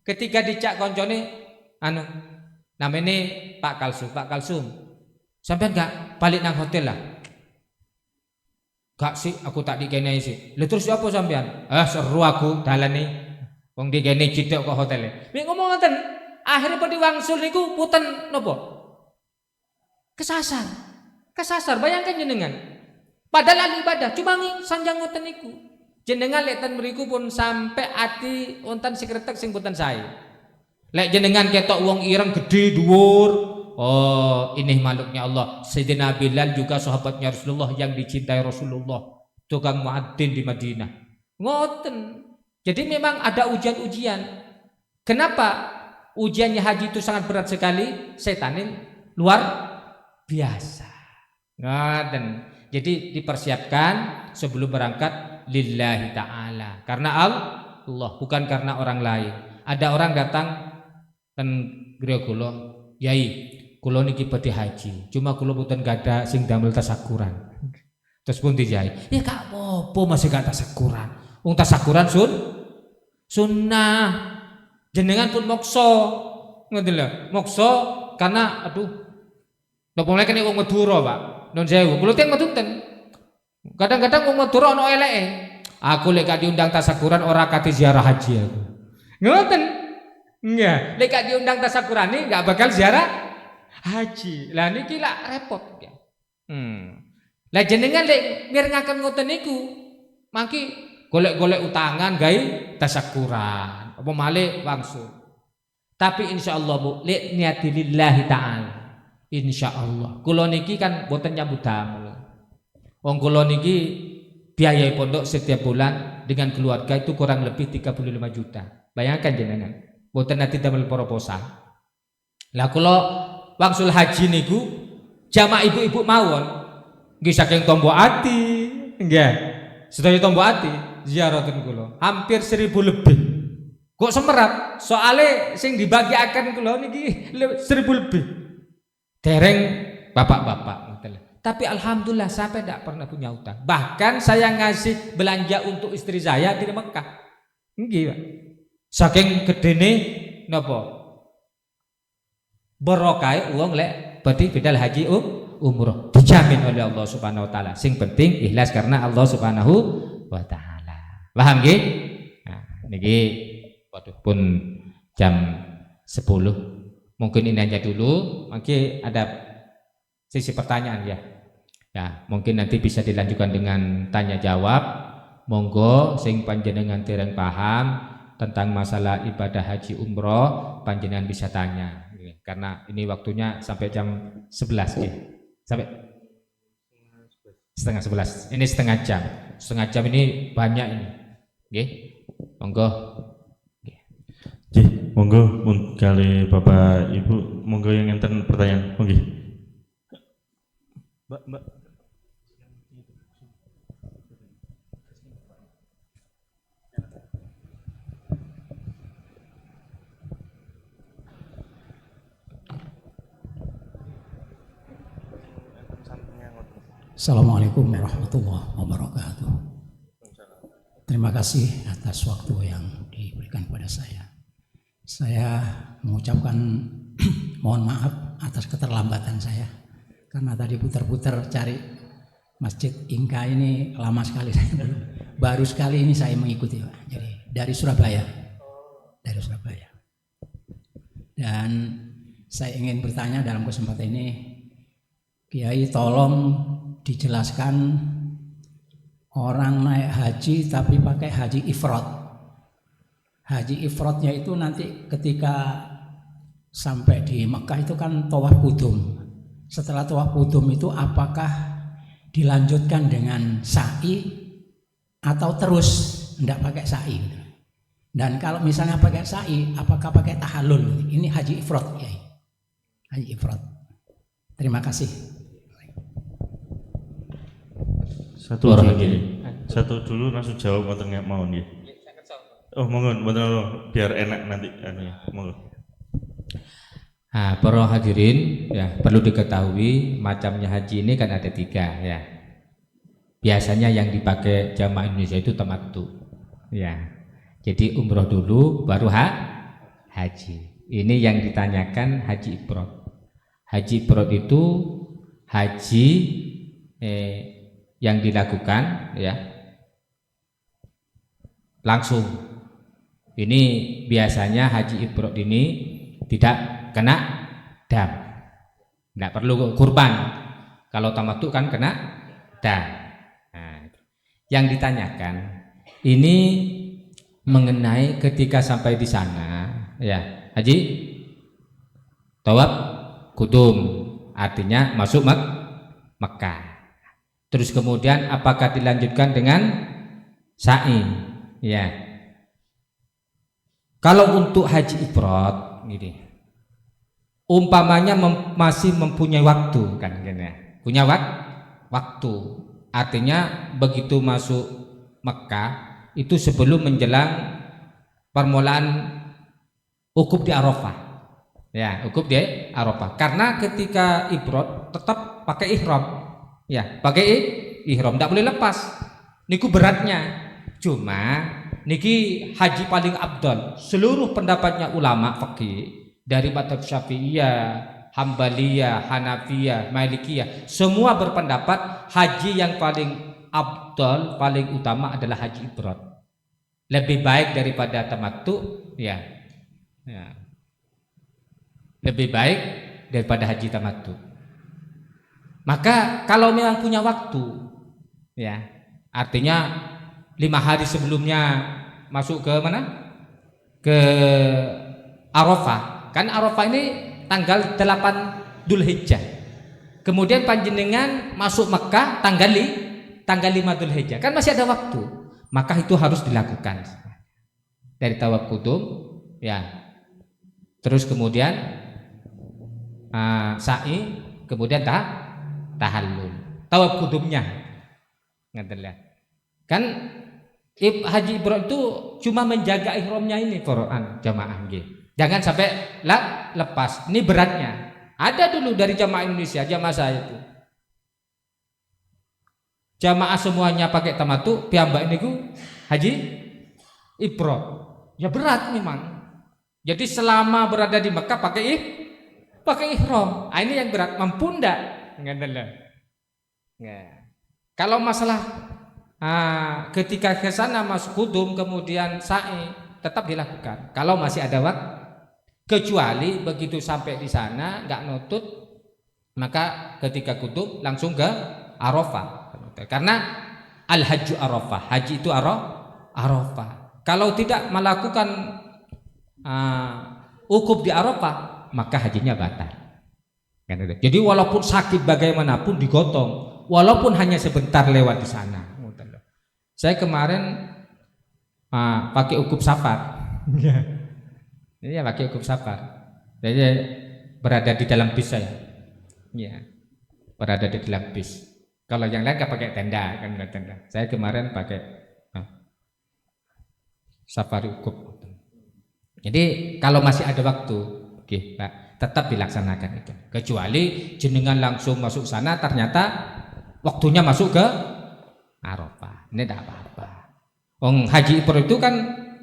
Ketika dicak koncone namanya Pak Kalsum. Sampean gak balik nang hotel lah. Gak sih, aku tak dikene sih. Lah terus apa sampean? Seru aku dalane. Wong dikene cithik kok hotele. Nek ngomong ngoten, akhirnya pada wangsul niku puten napa? Kesasar. Bayangkan jenengan. Padahal ahli ibadah cuma sanjang ngoten niku. Jenengan lek ten mriku pun sampai ati wonten sekretek sing boten sae. Lek jenengan ketok wong ireng gede dhuwur, oh ini makhluknya Allah. Sayyidina Bilal juga sahabatnya Rasulullah yang dicintai Rasulullah, tukang muadzin di Madinah. Ngoten. Jadi memang ada ujian-ujian. Kenapa ujiannya haji itu sangat berat sekali? Setanin luar biasa. Ngoten. Jadi dipersiapkan sebelum berangkat lillahi ta'ala, karena Allah, bukan karena orang lain. Ada orang datang kan griya kula, "Yai, kula niki badhe haji, cuma kula mboten gadah sing damel tasakuran. Terus pun dijai, ya gak apa-apa masih gak tasakuran. Wong tasakuran sunnah. Jenengan pun mokso, ngoten lho. Mokso karena napa mulai kene wong Madura, Pak. Nun sewu, kula teng meduten. Kadang-kadang wong Madura ana eleke. Aku lek gak diundang tasakuran ora kate ziarah haji aku. Ngoten. Nggih, lek gak diundang tasakurane gak bakal ziarah haji. Lah niki lak repot ya. Lah jenengan lek mirengaken ngoten niku, mangki golek-golek utangan gawe tasakuran, apa malih wangsul. Tapi insyaallah Bu, lek niati lillahi taala. Insyaallah. Kula niki kan boten nyambut damel. Wong kula niki biaya pondok setiap bulan dengan keluarga itu kurang lebih 35 juta. Bayangkan jenengan, boten nanti damel proposal. Lah kula wangsul haji niku jamaah ibu-ibu mawon. Nggih saking tombo ati, nggih. Sedaya tombo ati ziaraten kula hampir 1000 lebih. Kok semerat? Soale sing dibagiaken kula niki 1000 lebih. Dereng bapak-bapak ngoten. Tapi alhamdulillah sampai tidak pernah punya utang. Bahkan saya ngasih belanja untuk istri saya di Mekah. Nggih, Pak. Saking gedene napa? Barokah wong lek badhe bidal haji umroh dijamin oleh Allah Subhanahu wa taala. Sing penting ikhlas karena Allah Subhanahu wa taala. Paham nggih? Nah, niki waduh pun jam 10. Mungkin ini aja dulu. Mungkin ada sisi pertanyaan ya. Ya, mungkin nanti bisa dilanjutkan dengan tanya jawab. Monggo sing panjenengan dereng paham tentang masalah ibadah haji umroh, panjenengan bisa tanya. Karena ini waktunya sampai jam 11 ya. Sampai setengah 11. Ini setengah jam. Setengah jam ini banyak ini. Nggih. Monggo. Nggih, monggo kali Bapak Ibu, monggo yang enten pertanyaan. Nggih. Mbak. Assalamualaikum warahmatullahi wabarakatuh. Terima kasih atas waktu yang diberikan kepada saya. Saya mengucapkan mohon maaf atas keterlambatan saya karena tadi putar-putar cari Masjid Inka ini lama sekali saya baru sekali ini saya mengikuti, Pak. Jadi dari Surabaya. Dan saya ingin bertanya dalam kesempatan ini, Kiai tolong dijelaskan orang naik haji tapi pakai haji ifrad. Haji ifradnya itu nanti ketika sampai di Mekah itu kan tawaf qudum. Setelah tawaf qudum itu apakah dilanjutkan dengan sa'i atau terus tidak pakai sa'i? Dan kalau misalnya pakai sa'i, apakah pakai tahallul? Ini haji ifrad, ya. Haji ifrad. Terima kasih. Satu dulu langsung jawab mboten nggak mau nggih. Oh monggo mboten biar enak nanti monggo. Nah, para hadirin ya perlu diketahui macamnya haji ini kan ada 3 ya. Biasanya yang dipakai jamaah Indonesia itu tamattu. Ya. Jadi umroh dulu baru haji. Ini yang ditanyakan haji ifrad. Haji ifrad itu haji yang dilakukan ya langsung. Ini biasanya haji ifrad ini tidak kena dam, tidak perlu kurban. Kalau tamattu kan kena dam. Nah, yang ditanyakan ini mengenai ketika sampai di sana ya haji tawaf qudum, artinya masuk Mekah. Terus kemudian apakah dilanjutkan dengan sa'i? Ya. Kalau untuk haji ifrad gini. Umpamanya masih mempunyai waktu kan gini. Punya waktu. Artinya begitu masuk Mekah itu sebelum menjelang permulaan wukuf di Arafah. Ya, wukuf di Arafah. Karena ketika ibrod tetap pakai ihram. Ya, pakai ihram, tidak boleh lepas. Niku beratnya. Cuma niki haji paling abdal. Seluruh pendapatnya ulama fikih dari mazhab Syafi'iyah, Hambaliyah, Hanafiyah, Malikiyah, semua berpendapat haji yang paling abdal, paling utama adalah haji ifrad. Lebih baik daripada tamattu, ya. Ya. Lebih baik daripada haji tamattu. Maka kalau memang punya waktu, ya, artinya 5 hari sebelumnya masuk ke mana? Ke Arafah. Kan Arafah ini tanggal 8 Dzulhijjah. Kemudian panjenengan masuk Mekah tanggal 5 Dzulhijjah. Kan masih ada waktu. Maka itu harus dilakukan. Dari tawaf qudum, ya. Terus kemudian sa'i, kemudian tahallul. Tawaf qudumnya. Kan haji ifrad itu cuma menjaga ihramnya ini Quran jamaah nggih. Jangan sampai lepas. Ini beratnya. Ada dulu dari jamaah Indonesia, jamaah saya itu. Jamaah semuanya pakai tamattu, piyambak niku haji ifrad. Ya berat memang. Jadi selama berada di Mekah pakai ihram. Ini yang berat. Mampu ndak? Kalau masalah ketika ke sana masuk qudum kemudian sa'i tetap dilakukan. Kalau masih ada waktu. Kecuali begitu sampai di sana nggak nutut, maka ketika qudum langsung ke Arafah. Karena al-hajju Arafah, haji itu Arafah. Kalau tidak melakukan wukuf di Arafah, maka hajinya batal. Jadi walaupun sakit bagaimanapun digotong, walaupun hanya sebentar lewat di sana. Saya kemarin pakai wukuf safar. Iya, pakai wukuf safar. Jadi berada di dalam bis saya. Iya. Berada di dalam bis. Kalau yang lain kan pakai tenda, kan tenda. Saya kemarin pakai safari wukuf. Jadi kalau masih ada waktu, oke, Pak, tetap dilaksanakan itu. Kecuali jenengan langsung masuk sana ternyata waktunya masuk ke Arafah. Ini tidak apa-apa. Haji ifrad itu kan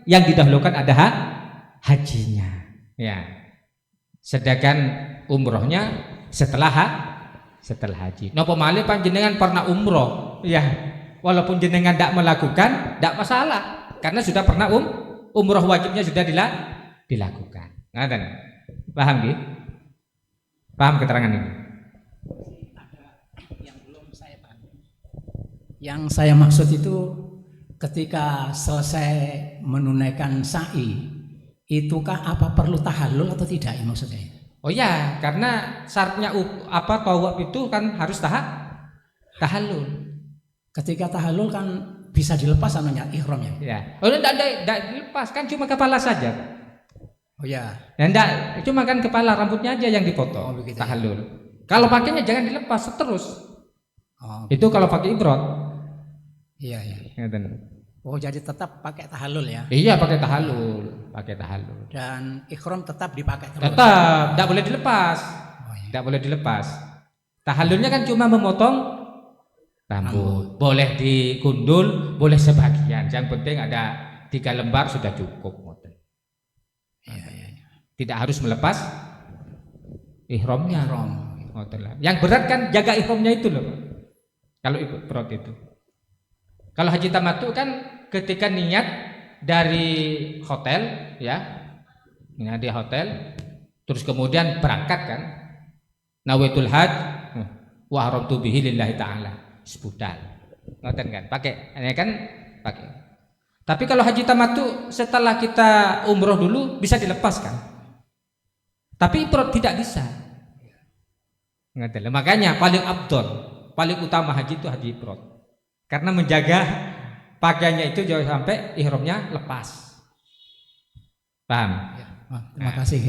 yang didahulukan ada hajinya, ya. Sedangkan umrohnya setelah haji. Napa malih panjenengan pernah umroh, ya. Walaupun jenengan tidak melakukan, tidak masalah, karena sudah pernah umroh wajibnya sudah dilakukan. Ngaten. Paham nggih? Paham keterangan ini? Yang belum saya paham. Yang saya maksud itu ketika selesai menunaikan sa'i, itukah apa perlu tahallul atau tidak ya maksudnya? Oh ya, karena syaratnya tawaf itu kan harus tahallul. Ketika tahallul kan bisa dilepas anunya ihramnya. Ya. Oh tidak dilepas, kan cuma kepala saja. Oh ya. Ya enggak, cuma kan kepala, rambutnya aja yang dipotong. Begitu, tahallul. Ya. Kalau pakainya jangan dilepas terus. Itu kalau pakai ifrad. Iya. Oh jadi tetap pakai tahallul ya? Iya pakai tahallul. Dan ikhram tetap dipakai terus? Tetap, tidak boleh dilepas. Tidak boleh dilepas. Tahallulnya kan cuma memotong rambut. Boleh digundul, boleh sebagian. Yang penting ada 3 lembar sudah cukup. Iya. Tidak harus melepas ihramnya. Yang berat kan jaga ihramnya itu loh. Kalau ifrad itu. Kalau haji tamattu kan ketika niat dari hotel, ya, niat di hotel, terus kemudian berangkat kan, nawaitul hajj wa haramtu bihi lillahi ta'ala, sebutan, ngoten kan, pakai, ini kan pakai. Tapi kalau haji tamattu setelah kita umroh dulu bisa dilepaskan, tapi ifrad tidak bisa. Ngoten, makanya paling abdol, paling utama haji itu haji ifrad. Karena menjaga pakaiannya itu jangan sampai ihramnya lepas. Paham? Ya, terima kasih.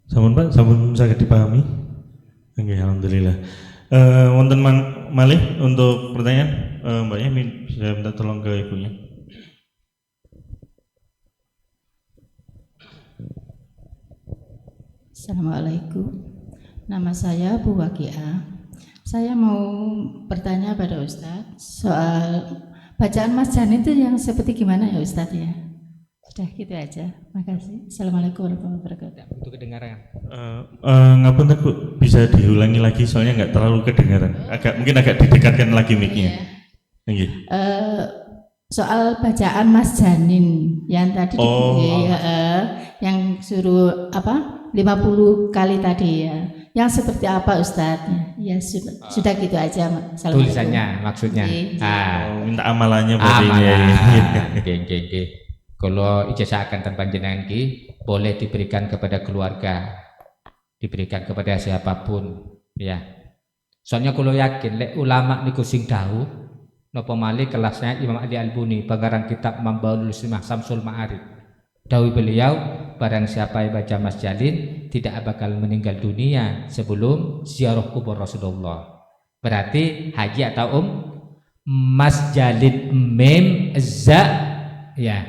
Sampun Pak, sampun saged dipahami. Oke, alhamdulillah. Wonten malih untuk pertanyaan, Mbak Yamin, saya minta tolong ke ibunya. Assalamualaikum. Nama saya Bu Wakia. Saya mau bertanya pada Ustadz soal bacaan Mas Jan itu yang seperti gimana ya Ustadz ya? Sudah gitu aja. Makasih. Assalamualaikum warahmatullahi wabarakatuh. Butuh kedengaran. Ngapunten Bu, bisa diulangi lagi soalnya nggak terlalu kedengaran. Mungkin agak didekatkan lagi mic-nya. Nggih. Soal bacaan Mas Janin yang tadi yang suruh apa 50 kali tadi ya. Yang seperti apa Ustadz? Ya sudah gitu aja. Tulisannya maksudnya. Minta amalannya berarti ya. Nggih. Kalau ijazah akan panjenengan ki boleh diberikan kepada keluarga, diberikan kepada siapapun, ya. Soalnya kalau yakin lek ulama niku sing dawuh napa malih kelasnya Imam Ali Al-Buni pengarang kitab Mambaul Muslimah Samsul Ma'arif. Dawuh beliau, barang siapa yang baca Mas Jalin tidak bakal meninggal dunia sebelum ziarah kubur Rasulullah. Berarti haji atau Mas Jalin mim za ya.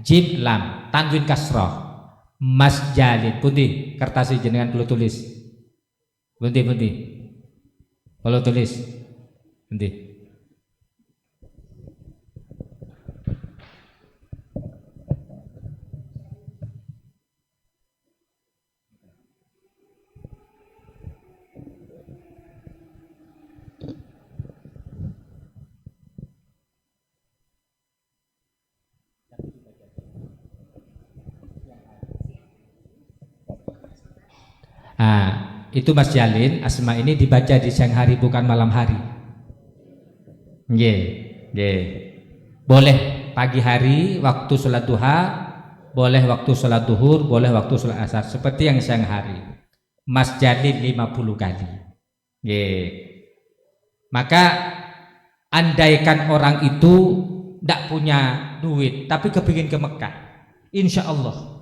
Jim lam tanwin kasroh Mas Jalin pundi kertas jenengan perlu tulis pundi kalau tulis pundi. Itu Mas Jalin, asma ini dibaca di siang hari bukan malam hari. Nggih. Boleh pagi hari waktu sholat duha, boleh waktu sholat duhur, boleh waktu sholat asar, seperti yang siang hari. Mas Jalin 50 kali. Nggih. Maka andaikan orang itu tidak punya duit tapi kepingin ke Mekah, insya Allah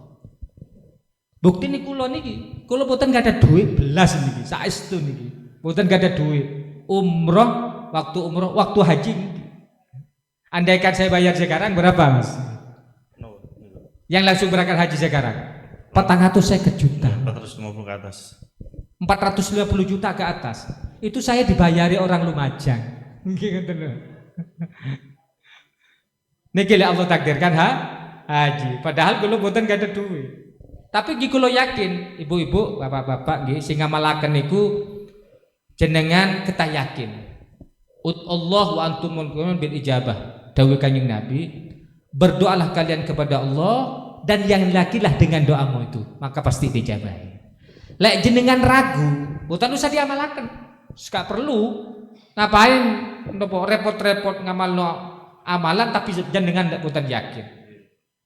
bukti nih kulo niki, kulo boten gak ada duit belas niki, saestu niki, boten gak ada duit. Umroh, waktu haji niki. Andaikan saya bayar sekarang berapa Mas? Yang langsung berangkat haji sekarang 450 juta. 450 ke atas. 450 juta ke atas. Itu saya dibayari orang Lumajang. Niki Allah takdirkan haji. Padahal kulo boten gak ada duit. Tapi nggih kula yakin, ibu-ibu, bapak-bapak nggih sing ngamalaken niku jenengan ketah yakin. Allah wa antum muqinun bil ijabah. Dawuh Kanjeng Nabi, berdoalah kalian kepada Allah dan yang lakilah dengan doamu itu, maka pasti dijabahi. Lek jenengan ragu, boten usah diamalaken. Gak perlu ngapain nopo repot-repot ngamalno amalan tapi jenengan ndak boten yakin.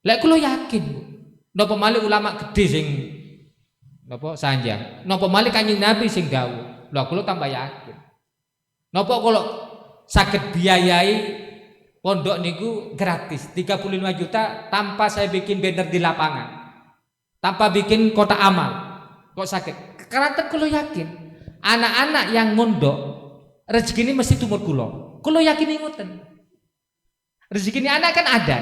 Lek kula yakin napa malih ulama gede sing napa sanjang, napa malih Kanjeng Nabi sing dawuh. Lha kula tambah yakin. Napa kula saged biayai pondok niku gratis 35 juta tanpa saya bikin banner di lapangan. Tanpa bikin kotak amal. Kok sakit? Karena kula yakin anak-anak yang mondok rezeki ini mesti tumut kula. Kula yakin ngoten. Rezeki ini anak kan ada.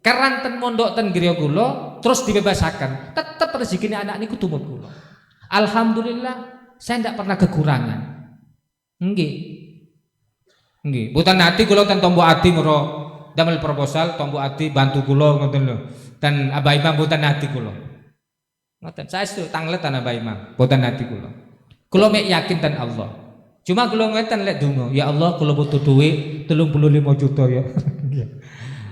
Karena ten mondok ten griya kula terus dibebasakan, tetap rezeki anak niku tumut kula. Alhamdulillah saya tidak pernah kekurangan. Nggih. Boten nate kula ten Tombo Ati moro damel proposal Tombo Ati bantu kula ngoten lho. Ten Abah Imam boten nate kula. Ngoten saestu tangletan Abah Imam, boten nate kula. Kula mek yakin ten Allah. Cuma kula ngeten lek donga, ya Allah kula butuh duit 35 juta ya.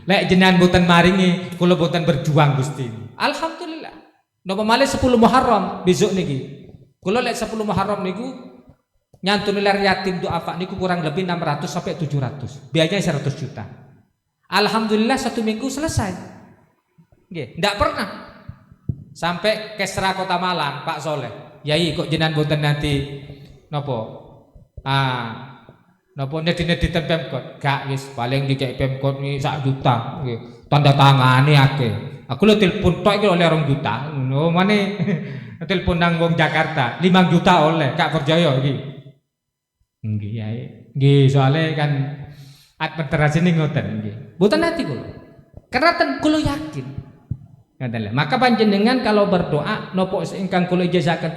Lek jenengan boten maringi, kula boten berjuang Gusti. Alhamdulillah. Napa malih 10 Muharram besok niki. Kula lek 10 Muharram niku nyantuni lar yatim duafa niku kurang lebih 600 sampai 700. Biayanya 100 juta. Alhamdulillah 1 minggu selesai. Nggih, ndak pernah. Sampai Kesra Kota Malang, Pak Soleh. Yai kok jenengan boten nanti napa? Napa nedhi-nedhi ten Pemkot? Gak wis paling dikek Pemkot ni 1 juta nggih. Tanda tangane akeh. Aku lho telepon tok iki oleh 2 juta. Ngono maneh telepon nang wong Jakarta 5 juta oleh Kak percaya iki. Nggih Yai. Nggih soalnya kan administrasi ini ngoten nggih. Mboten ati kula. Karena ten kula yakin Maka panjenengan kalau berdoa nopo ingkang kula ijazahaken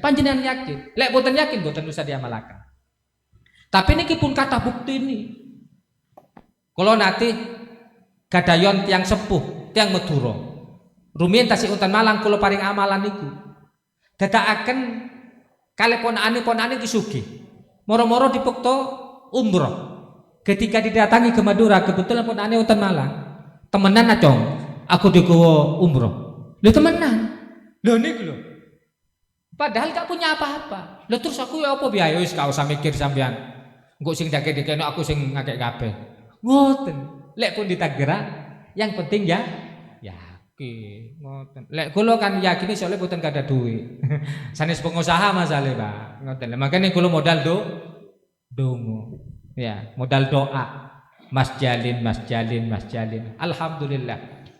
panjenengan yakin. Lek boten yakin boten usah diamalaken. Tapi niki pun kata bukti ini. Kula nate gadayon tiang sepuh, tiang Madura. Rumiyin tasih wonten Malang kula paring amalan niku. Dadakaken kalih ponakane ki sugih. Moro-moro dipekto umroh. Ketika didatangi ke Madura, kebetulan ponakane wonten Malang. Temenan acong, aku digawa umroh. Lho temenan. Lho niku lho. Padahal gak punya apa-apa. Lho terus aku ya apa biaya wis gak usah mikir sampean. Engko sing dake-dekeno aku sing ngakek kabeh. Ngoten. Lek pun ditakdiran, yang penting ya yakin. Ngoten. Lek kula kan yakini soalnya boten kada duit. Sanes pengusaha masalah, Pak. Ngoten. Makane kula modal dongo. Ya, modal doa. Mas Jalin. Alhamdulillah.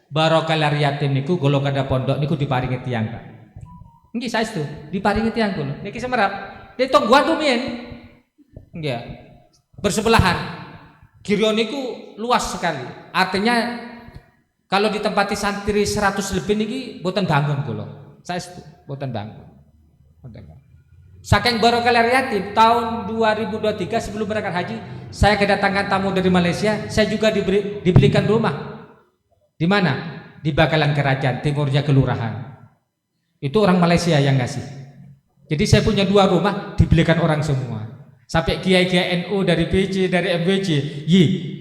Barokah yatim niku kula kada pondok niku diparingi tiyang, Pak. Nggih saestu, diparingi tiyang kula. Niki semerap. Ditongguan rumiyin. Nggih. Bersebelahan. Girya niku luas sekali. Artinya kalau ditempati santri 100 lebih niki boten bangun kula. Saestu, boten bangun. Saking barokah yatim tahun 2023 sebelum berangkat haji, saya kedatangan tamu dari Malaysia, saya juga dibelikan rumah. Di mana? Di Bakalan Kerajaan, timurnya kelurahan. Itu orang Malaysia yang ngasih. Jadi saya punya 2 rumah dibelikan orang semua. Sampai kiai-kiai NU dari PJ, dari MWJ,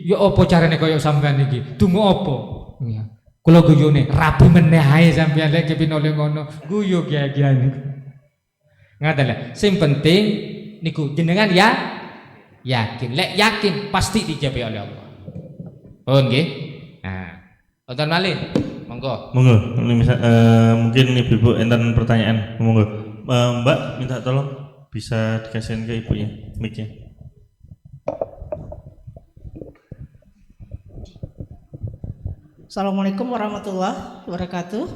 yo opo carane koyo sampean iki? Tunggu opo? Iya. Kula guyone rabi meneh ae sampean lek kepinole ngono. Guyu kiai-kiai niku. Ngaten lho. Sing penting niku jenengan ya yakin. Lek yakin pasti dijabi oleh Allah. Oh nggih. Nah, wonten malih. Monggo. Mungkin ibu-ibu enten pertanyaan. Monggo. Mbak minta tolong bisa dikasihin ke ibunya mic-nya. Assalamualaikum warahmatullahi wabarakatuh.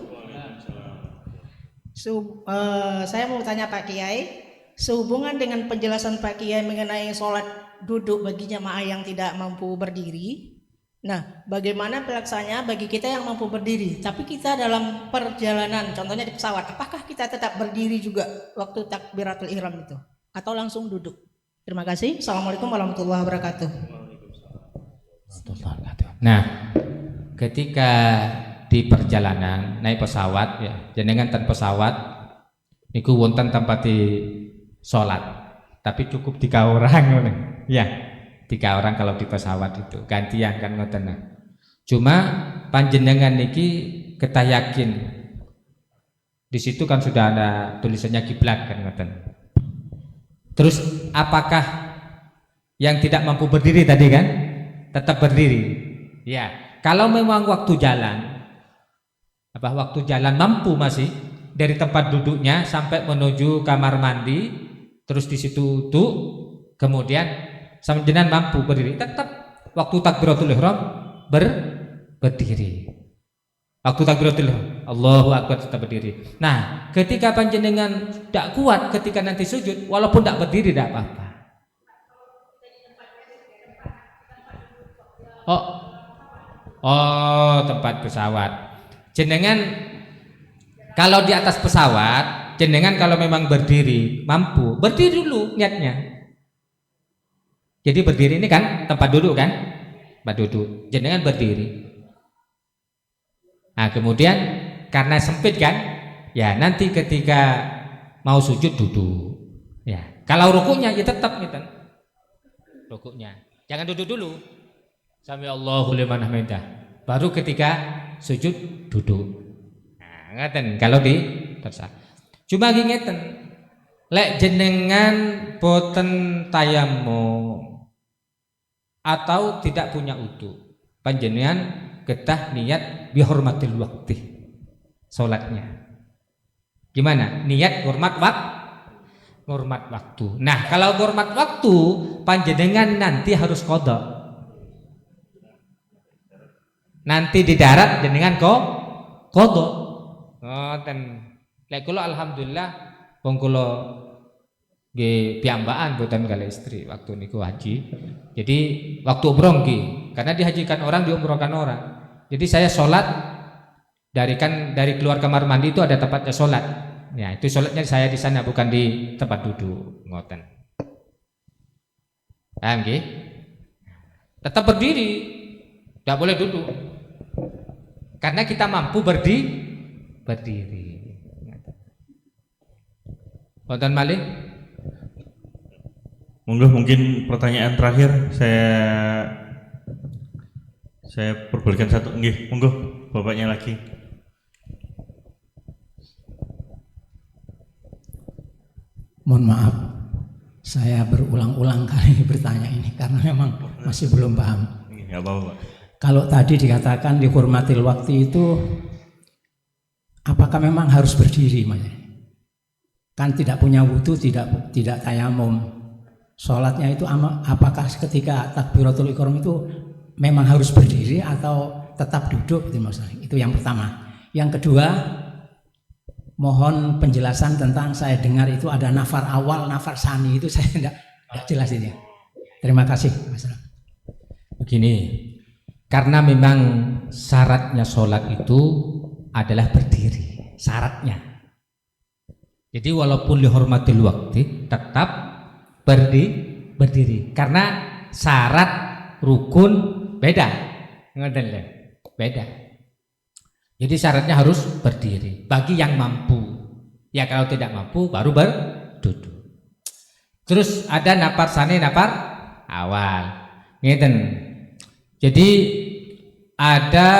Saya mau tanya Pak Kiai, sehubungan dengan penjelasan Pak Kiai mengenai sholat duduk bagi jamaah yang tidak mampu berdiri. Nah, bagaimana pelaksanaannya bagi kita yang mampu berdiri, tapi kita dalam perjalanan, contohnya di pesawat, apakah kita tetap berdiri juga waktu takbiratul ihram itu, atau langsung duduk? Terima kasih. Assalamualaikum warahmatullahi wabarakatuh. Nah, ketika di perjalanan naik pesawat ya, jenengan ten pesawat niku wonten tempat di sholat, tapi cukup 3 orang ya. 3 orang kalau di pesawat itu gantian kan ngoten. Cuma panjenengan niki kita yakin di situ kan sudah ada tulisannya kiblat kan ngoten. Terus apakah yang tidak mampu berdiri tadi kan tetap berdiri? Ya, kalau memang waktu jalan mampu masih dari tempat duduknya sampai menuju kamar mandi, terus di situ duduk, kemudian sampeyan mampu berdiri, tetap waktu takbiratul ihram berdiri. Waktu takbiratul ihram Allahu akbar tetap berdiri. Nah, ketika panjenengan tidak kuat ketika nanti sujud, walaupun tidak berdiri tidak apa-apa. Oh, tempat pesawat. Jenengan kalau di atas pesawat, jenengan kalau memang berdiri mampu, berdiri dulu niatnya. Jadi berdiri ini kan tempat duduk kan, tempat duduk. Jenengan berdiri. Nah kemudian karena sempit kan, ya nanti ketika mau sujud duduk. Ya kalau rukuknya ya tetap gitu. Rukuknya jangan duduk dulu. Sami Allahu liman hamidah. Baru ketika sujud duduk. Nah, ngeten kalau di tersa. Cuma ngeten. Lek jenengan boten tayammum atau tidak punya wudu, panjenengan getah niat bihormatil waqti salatnya. Gimana? Niat hormat waktu. Nah, kalau hormat waktu panjenengan nanti harus qada. Nanti di darat jenengan qada. Ngoten. Lek kula alhamdulillah wong kula nggih piyambakan boten kali istri waktu niku haji. Jadi waktu umroh nggih, karena dihajikan orang diumrohkan orang. Jadi saya sholat dari keluar kamar mandi itu ada tempatnya sholat. Ya, itu sholatnya saya di sana, bukan di tempat duduk. Ngoten. Paham nggih? Tetap berdiri, tidak boleh duduk. Karena kita mampu berdiri. Wonten malih? Monggo, mungkin pertanyaan terakhir saya perbolehkan satu. Nggih, monggo bapaknya lagi. Mohon maaf, saya berulang-ulang kali bertanya ini karena memang masih belum paham. Nggih, apa-apa, Pak. Kalau tadi dikatakan dihormatil waktu itu, apakah memang harus berdiri, Mas? Kan tidak punya wudu, tidak tayamum. Sholatnya itu apakah ketika takbiratul ihram itu memang harus berdiri atau tetap duduk? Itu yang pertama. Yang kedua, mohon penjelasan tentang, saya dengar itu ada nafar awal, nafar sani, itu saya tidak jelas ini. Terima kasih, Mas. Begini, karena memang syaratnya sholat itu adalah berdiri, syaratnya. Jadi walaupun dihormatil waktu tetap berdiri, karena syarat rukun beda, beda. Jadi syaratnya harus berdiri bagi yang mampu. Ya kalau tidak mampu baru berduduk. Terus ada nafar sani, nafar awal. Ngeten. Jadi ada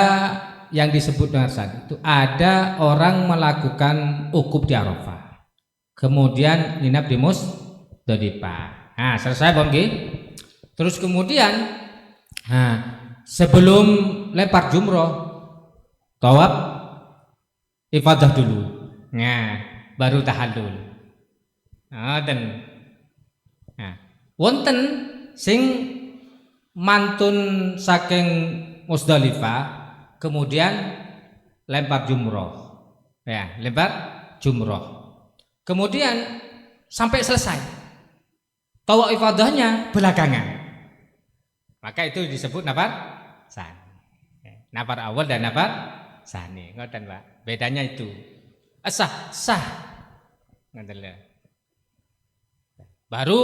yang disebut dengan sani itu ada orang melakukan ukuf di Arafah. Kemudian nginap di Musdalifah. Nah, selesai nggih. Terus kemudian sebelum lempar jumroh tawaf ifadah dulu. Nah, baru tahallul. Ngoten. Nah, wonten sing mantun saking Musdalifah kemudian lempar jumroh. Ya, lempar jumroh. Kemudian sampai selesai tawaf ifadahnya belakangan, maka itu disebut nafar sani. Nafar awal dan nafar sani, ngoten Pak. Bedanya itu sah. Ngoten lho. Baru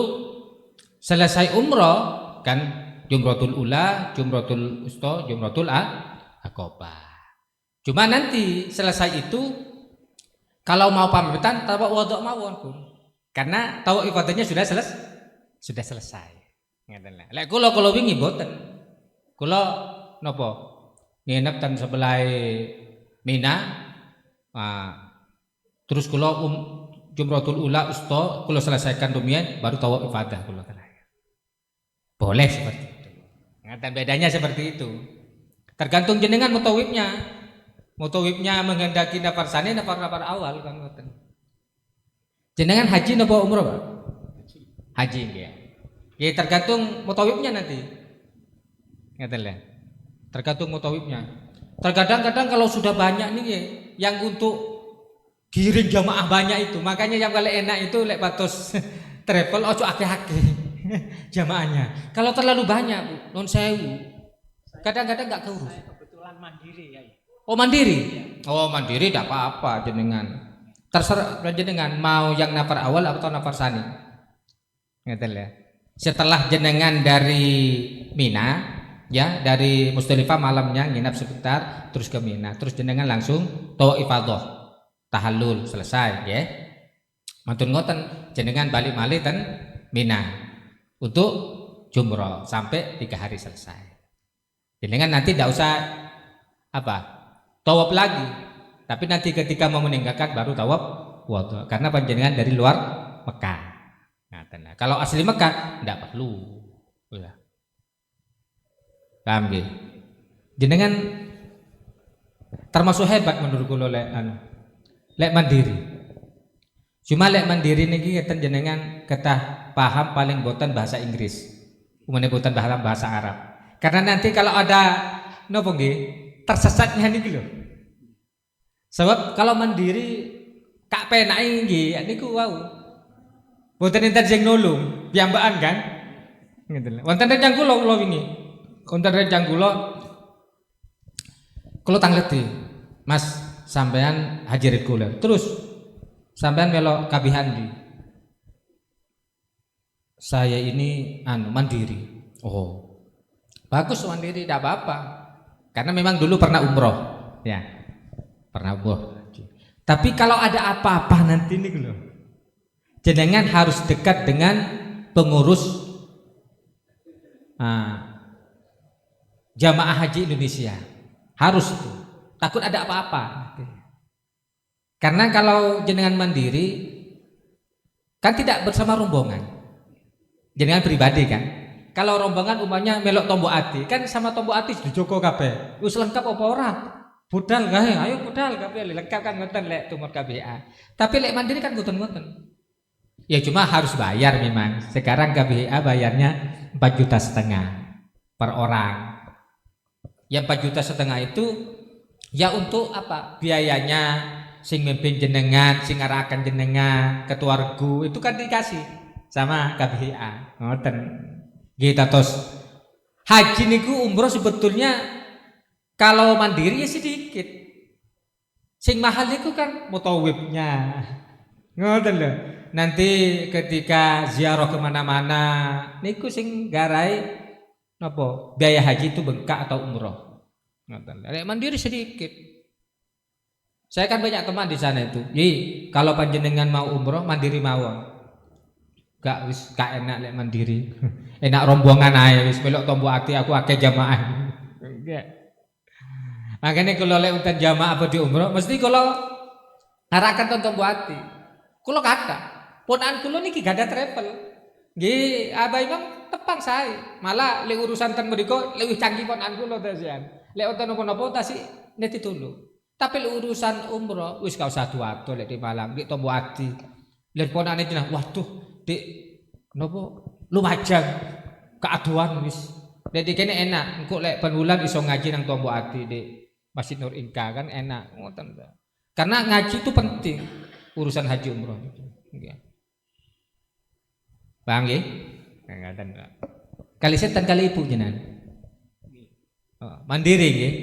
selesai umroh kan, jumratul ula, jumratul usta, jumratul aqabah. Cuma nanti selesai itu kalau mau pamitan tawaf wudhu mawon pun. Karena tawaf ibadahnya sudah selesai. Ngeten lho. Lek kula wingi mboten. Kula napa? Nginep ten sebelah Mina. Terus kula jumratul ula usta kula selesaikan rumiyin baru tawaf ibadah kula terakhir. Boleh seperti itu. Ngeten bedanya seperti itu. Tergantung jenengan mutawifnya. Mutawifnya menghendaki nafar sani, nafar awal kan ngoten. Jenengan haji napa umroh, Pak? Haji nggih. Ya tergantung mutawifnya nanti. Ngeten lho. Tergantung mutawifnya. Terkadang-kadang kalau sudah banyak nih yang untuk giring jamaah banyak itu, makanya yang paling enak itu lek patos travel ojo akeh-akeh jamaahnya. Kalau terlalu banyak, non sewu. Kadang-kadang enggak keurus. Kebetulan mandiri ya. Oh mandiri? Oh mandiri tidak apa-apa jenengan. Terserah jenengan mau yang nafar awal atau nafar sani. Ngeten ya. Setelah jenengan dari Mina, ya dari Musdalifah malamnya nginap sebentar, terus ke Mina, terus jenengan langsung tawaf ifadah, tahallul selesai, ya. Mantun ngoten, jenengan balik malih ten Mina untuk jumroh sampai 3 hari selesai. Jenengan nanti tidak usah tawaf lagi, tapi nanti ketika mau meninggalkan baru tawaf wudhu, karena panjenengan dari luar Mekah. Nah, kalau asli Mekah tidak perlu. Ya. Paham nggih? Jenengan termasuk hebat menurut kula lek mandiri. Cuma lek mandiri niki ngeten jenengan ketah paham paling boten bahasa Inggris. Umumnya boten paham bahasa Arab. Karena nanti kalau ada napa nggih? Tersesatnya niki lho. Sebab kalau mandiri kak penake nggih niku wau. Boten enten sing nulung, piyambakan kan? Ngeten lho. Wonten rencang kula wingi. Wonten rencang kula tangleti. Mas sampean haji reguler, terus sampean melok kabihandi. Saya ini mandiri. Oh, bagus mandiri, tidak apa-apa. Karena memang dulu pernah umroh, ya, pernah umroh. Tapi kalau ada apa-apa nanti nih loh, jenengan harus dekat dengan pengurus jamaah haji Indonesia, harus itu. Takut ada apa-apa. Karena kalau jenengan mandiri kan tidak bersama rombongan, jenengan pribadi kan. Kalau rombongan umpamanya melok tombok ati, kan sama tombok ati dijoko kabeh. Wis lengkap apa ora? Budal kae, ayo budal kabeh lengkap kan ngoten lek tumut KBA. Tapi lek mandiri kan ngoten-ngoten. Ya cuma harus bayar memang. Sekarang KBA bayarnya 4,5 juta per orang. Yang 4,5 juta itu ya untuk apa? Biayanya sing mimpin jenengan, sing ngarakan jenengan, ketua regu itu kan dikasih sama KBA. Ngoten. Kita tos haji niku umroh sebetulnya kalau mandiri ya sedikit. Sing mahal niku kan mutawibnya. Ngoten lho. Nanti ketika ziarah kemana-mana niku sing garai napa biaya haji itu bengkak atau umroh. Ngoten. Lek mandiri sedikit. Saya kan banyak teman di sana itu. Kalau panjenengan mau umroh mandiri mawon. Gak enak lek mandiri. Enak rombongan ae wis melok tombok ati aku akeh jamaah. Enggak. Makanya kalau lek utan jamaah apa di umroh mesti kalau ngarakan tombok ati. Kula kata, ponakan kula niki gak ada travel. Nggih, Abah Imam tepang sae. Malah lek urusan ten mriku luwih canggih ponakan kula tasian. Lek utan napa-napa tasi neti tulu. Tapi lek urusan umroh wis gak usah adu-adu lek di Malang, di tombok ati. Lek ponakane jenah, waduh Dik, nopo lumajang keaduan wis. Dek kene enak, engko lek penulan iso ngaji nang tombok ati Dik Masjid Nur Inka kan enak ngoten. Karena ngaji itu penting urusan haji umroh itu. Nggih. Paham nggih? Ngaten. Kali setan kali ibu jenengan. Oh, mandiri nggih.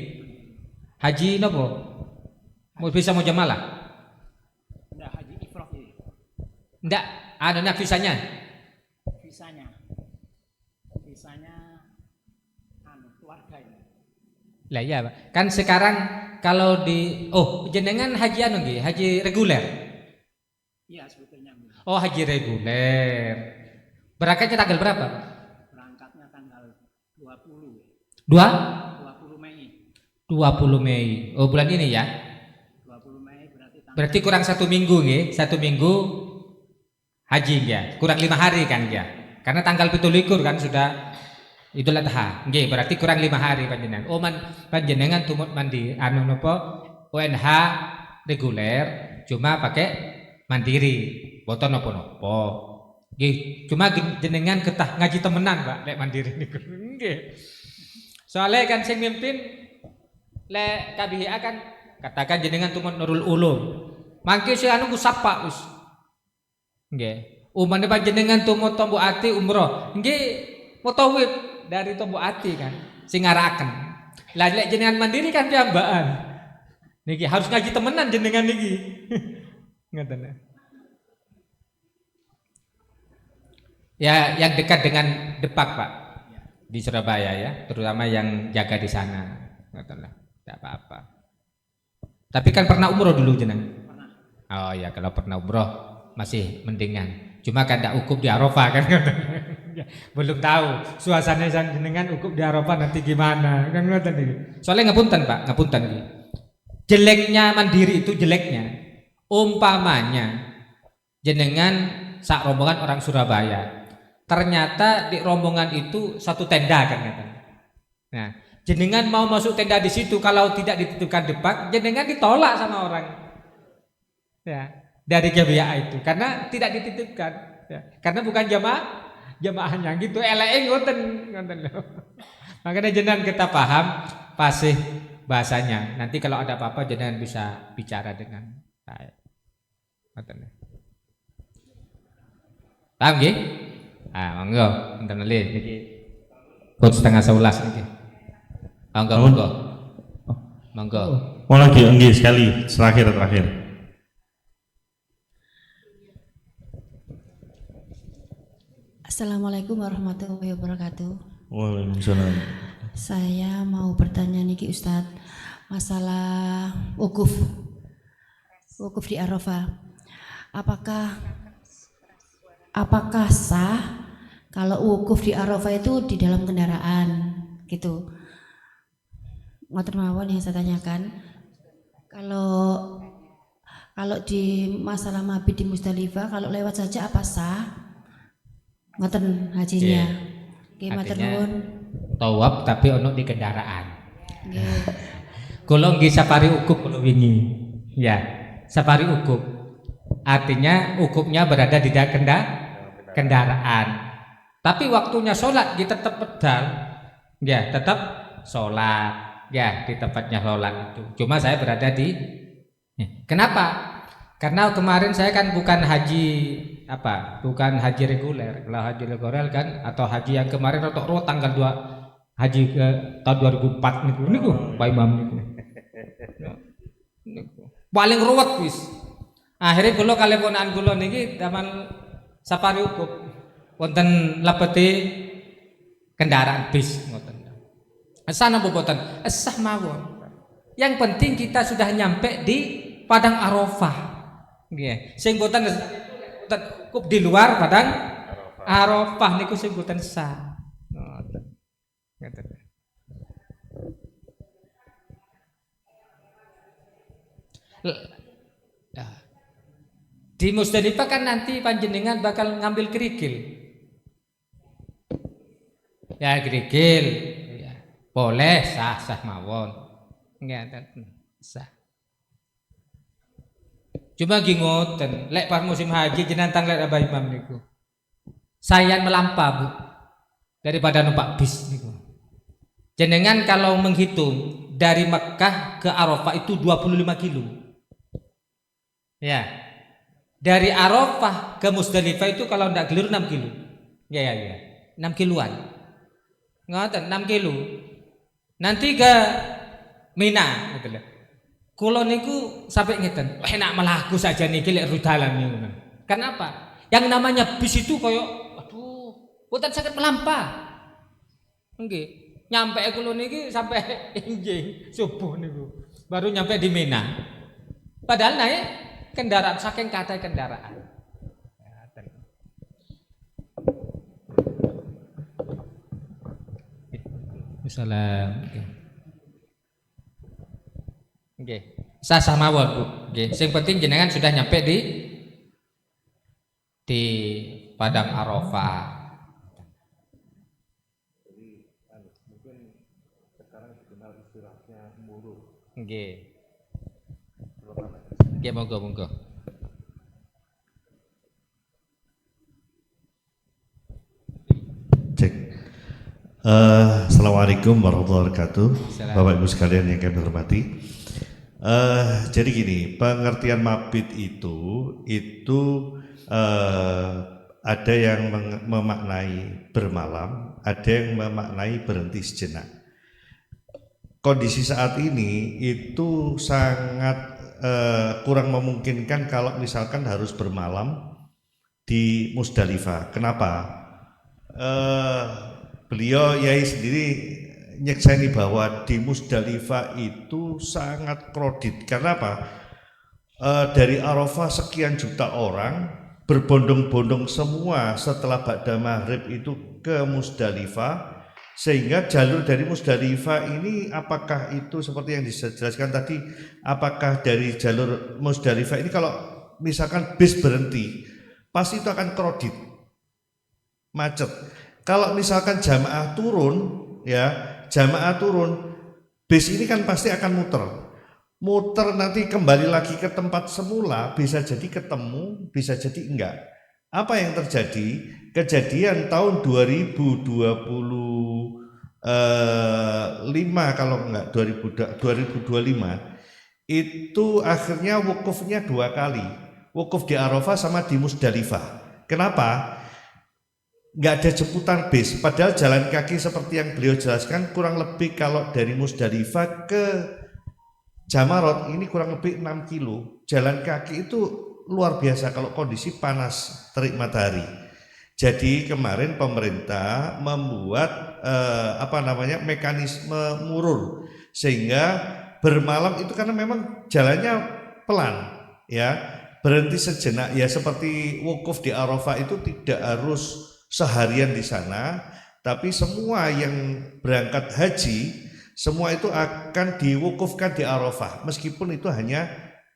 Haji nopo? Mau bisa mau jamalah? Enggak, haji ifrah ini. Enggak, ada visanya. Visanya keluarga ini. Lah iya, Pak. Kan sekarang kalau di jenengan haji nggih, haji reguler. Iya, sebetulnya. Oh, haji reguler. Berangkatnya tanggal berapa? Berangkatnya tanggal 20 Mei. 20 Mei. Oh, bulan ini ya. 20 Mei berarti kurang 1 minggu nggih. 1 minggu haji ya. Kurang 5 hari kan ya. Karena tanggal 17 kan sudah Idul Adha. Nggih, berarti kurang 5 hari panjenengan. Oh, panjenengan tumut mandi ONH reguler cuma pakai mandiri. Boten napa-napa. Nggih, cuma jenengan ketah ngaji temenan, Pak, lek mandiri niku. Nggih. Soalnya kan sing mimpin lek KBHA kan katakan jenengan tumut Nurul Ulum. Mangke si anu ku sapa wis. Nggih. Umane panjenengan tumut tombok ati umroh. Nggih, mutawib dari tombok ati kan sing ngaraken. Lah lek jenengan mandiri kan piambaan. Niki harus ngaji temenan jenengan niki. Ngoten. Ya, yang dekat dengan Depak, Pak. Di Surabaya ya, terutama yang jaga di sana. Ngoten lah. Tidak apa-apa. Tapi kan pernah umroh dulu jenengan? Pernah. Oh ya, kalau pernah umroh masih mendingan. Cuma kan tidak ukuf di Arafah kan. Belum tahu suasana jenengan ukuf di Arafah nanti gimana kan ngoten iki. Soalnya ngapunten Pak, ngapunten iki. Jeleknya mandiri itu jeleknya umpamanya jenengan sak rombongan orang Surabaya. Ternyata di rombongan itu satu tenda kan katanya. Nah, jenengan mau masuk tenda di situ kalau tidak dititipkan Depak, jenengan ditolak sama orang. Ya. Dari KBA itu karena tidak dititipkan ya. Karena bukan jamaahnya gitu eleke ngoten lho. Makanya jenengan kita paham fasih bahasanya. Nanti kalau ada apa-apa jenengan bisa bicara dengan saya. Ngoten. Paham nggih? Monggo enten le iki. Pun 10:30 niki. Monggo. Monggo. Oh lagi enggak sekali terakhir. Assalamualaikum warahmatullahi wabarakatuh. Waalaikumsalam. Saya mau bertanya niki Ustadz masalah wukuf di Arafah. Apakah sah kalau wukuf di Arafah itu di dalam kendaraan gitu? Ngoten mawon yang saya tanyakan. Kalau di masalah mabit di Musdalifah kalau lewat saja apa sah? Ngoten hajinya. Nggih matur nuwun. Tawaf tapi ono di kendaraan. Nggih. Kula nggih safari ukuf kula wingi. Ya, safari ukuf. Artinya ukufnya berada di kendaraan. Tapi waktunya sholat kita tetap pedal. Ya, tetap sholat. Ya, di tempatnya sholat itu. Cuma saya berada di kenapa? Karena kemarin saya kan bukan haji reguler. Kalau haji reguler kan atau haji yang kemarin rotok tanggal 2 haji ke tahun 2004 niku Pak Imam niku. Paling ruwet wis. Akhirnya kula kali ponakan kula niki damal safari ukuf wonten lebeti kendaraan bis ngoten. Sana boboten sah mawon. Yang penting kita sudah nyampe di Padang Arafah. Nggih. Sing boten cukup di luar Padang Arafah niku sing boten sah. Ngoten. Di Musdalifah kan nanti panjenengan bakal ngambil kerikil. Ya kerikil. Ya. Boleh sah mawon. Nggih sah. Cuma ngoten, lek pas musim haji jenantang lek Abah Imam niku. Sayan melampau Bu daripada numpak bis niku. Jenengan kalau menghitung dari Mekah ke Arafah itu 25 kilo. Ya. Dari Arafah ke Musdalifah itu kalau ndak keliru 6 kilo. Ya. 6 kiloan. Ngoten 6 kilo. Nanti ke Mina gitu lah. Kulo niku sampai ngeten, enak melaku saja niki lek rudalan niku. Kenapa? Yang namanya bis itu koyo aduh, boten saged melampah. Nggih. Nyampe kulo niki sampai injing subuh niku. Baru nyampe di Mina. Padahal naik kendaraan saking kathah kendaraan. Salam. Oke, sah mawon Bu. Oke, sing penting jenengan sudah nyampe di Padang Arafah. Jadi mungkin sekarang dikenal istilahnya muru. Oke. Oke, monggo. Cek. Assalamualaikum warahmatullahi wabarakatuh. Bapak Ibu sekalian yang kami hormati. Jadi gini, pengertian mabit itu ada yang memaknai bermalam, ada yang memaknai berhenti sejenak. Kondisi saat ini itu sangat kurang memungkinkan kalau misalkan harus bermalam di Musdalifah. Kenapa? Beliau Yai sendiri nyekseni bahwa di Musdalifah itu sangat krodit. Karena apa? Dari Arafah sekian juta orang berbondong-bondong semua setelah ba'da maghrib itu ke Musdalifah, sehingga jalur dari Musdalifah ini apakah itu seperti yang dijelaskan tadi, apakah dari jalur Musdalifah ini kalau misalkan bis berhenti pasti itu akan krodit, macet. Kalau misalkan jamaah turun, bis ini kan pasti akan muter nanti kembali lagi ke tempat semula, bisa jadi ketemu, bisa jadi enggak. Apa yang terjadi? Kejadian tahun 2025 kalau enggak 2025 itu akhirnya wukufnya 2 kali, wukuf di Arafah sama di Musdalifah. Kenapa? Nggak ada jemputan bis, padahal jalan kaki seperti yang beliau jelaskan kurang lebih kalau dari Musdalifah ke Jamarot ini kurang lebih 6 kilo. Jalan kaki itu luar biasa kalau kondisi panas terik matahari. Jadi kemarin pemerintah membuat mekanisme murur sehingga bermalam itu karena memang jalannya pelan ya, berhenti sejenak ya, seperti wukuf di Arafah itu tidak harus seharian di sana, tapi semua yang berangkat haji semua itu akan diwukufkan di Arafah meskipun itu hanya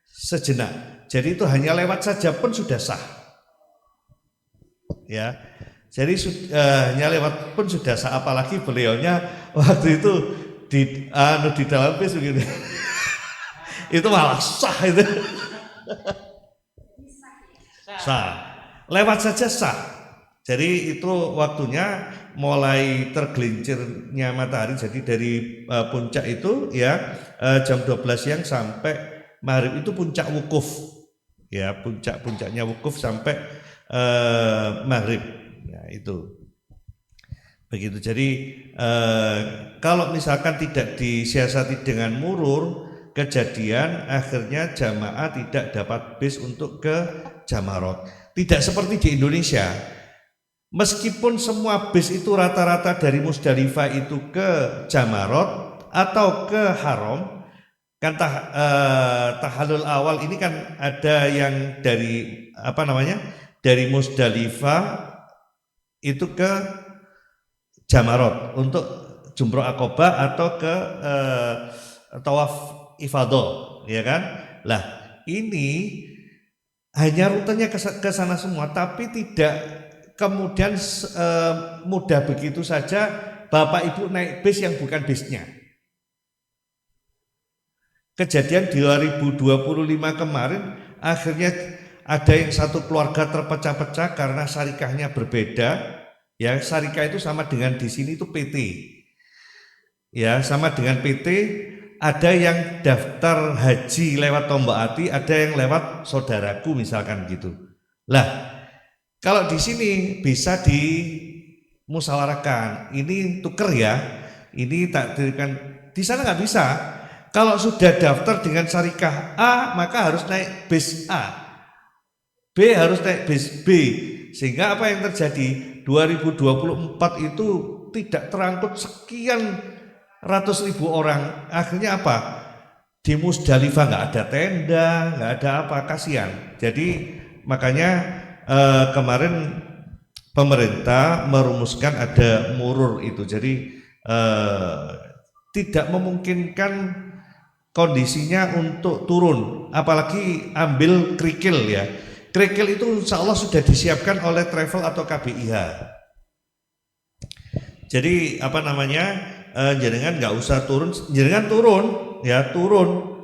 sejenak. Jadi itu hanya lewat saja pun sudah sah. Ya. Jadi hanya lewat pun sudah sah, apalagi beliaunya waktu itu di dalam bis begini. Itu malah sah itu. Sah. Lewat saja sah. Jadi itu waktunya mulai tergelincirnya matahari. Jadi dari puncak itu ya jam 12 siang sampai maghrib itu puncak wukuf. Ya, puncaknya wukuf sampai maghrib. Ya, itu. Begitu. Jadi kalau misalkan tidak disiasati dengan murur, kejadian akhirnya jamaah tidak dapat bis untuk ke Jamarot. Tidak seperti di Indonesia. Meskipun semua bis itu rata-rata dari Musdalifah itu ke Jamarot atau ke Haram, kan tahallul awal ini kan ada yang dari dari Musdalifah itu ke Jamarot untuk jumroh akobah atau ke tawaf ifadah, ya kan? Lah ini hanya rutenya ke sana semua, tapi tidak kemudian mudah begitu saja Bapak Ibu naik bis yang bukan bisnya. Kejadian 2025 kemarin akhirnya ada yang satu keluarga terpecah-pecah karena syarikahnya berbeda. Ya, syarikah itu sama dengan di sini itu PT. Ya, sama dengan PT. Ada yang daftar haji lewat Tombak Ati, ada yang lewat saudaraku misalkan gitu. Lah, kalau di sini bisa dimusyawarahkan, ini tuker ya, ini tak dirikan, di sana nggak bisa. Kalau sudah daftar dengan syarikah A, maka harus naik bis A, B harus naik bis B, sehingga apa yang terjadi? 2024 itu tidak terangkut sekian ratus ribu orang. Akhirnya apa? Di Musdalifah nggak ada tenda, nggak ada apa, kasihan. Jadi makanya kemarin pemerintah merumuskan ada murur itu, jadi tidak memungkinkan kondisinya untuk turun, apalagi ambil kerikil ya. Kerikil itu insya Allah sudah disiapkan oleh travel atau KBIH. Jadi jenengan nggak usah turun, jenengan turun ya, turun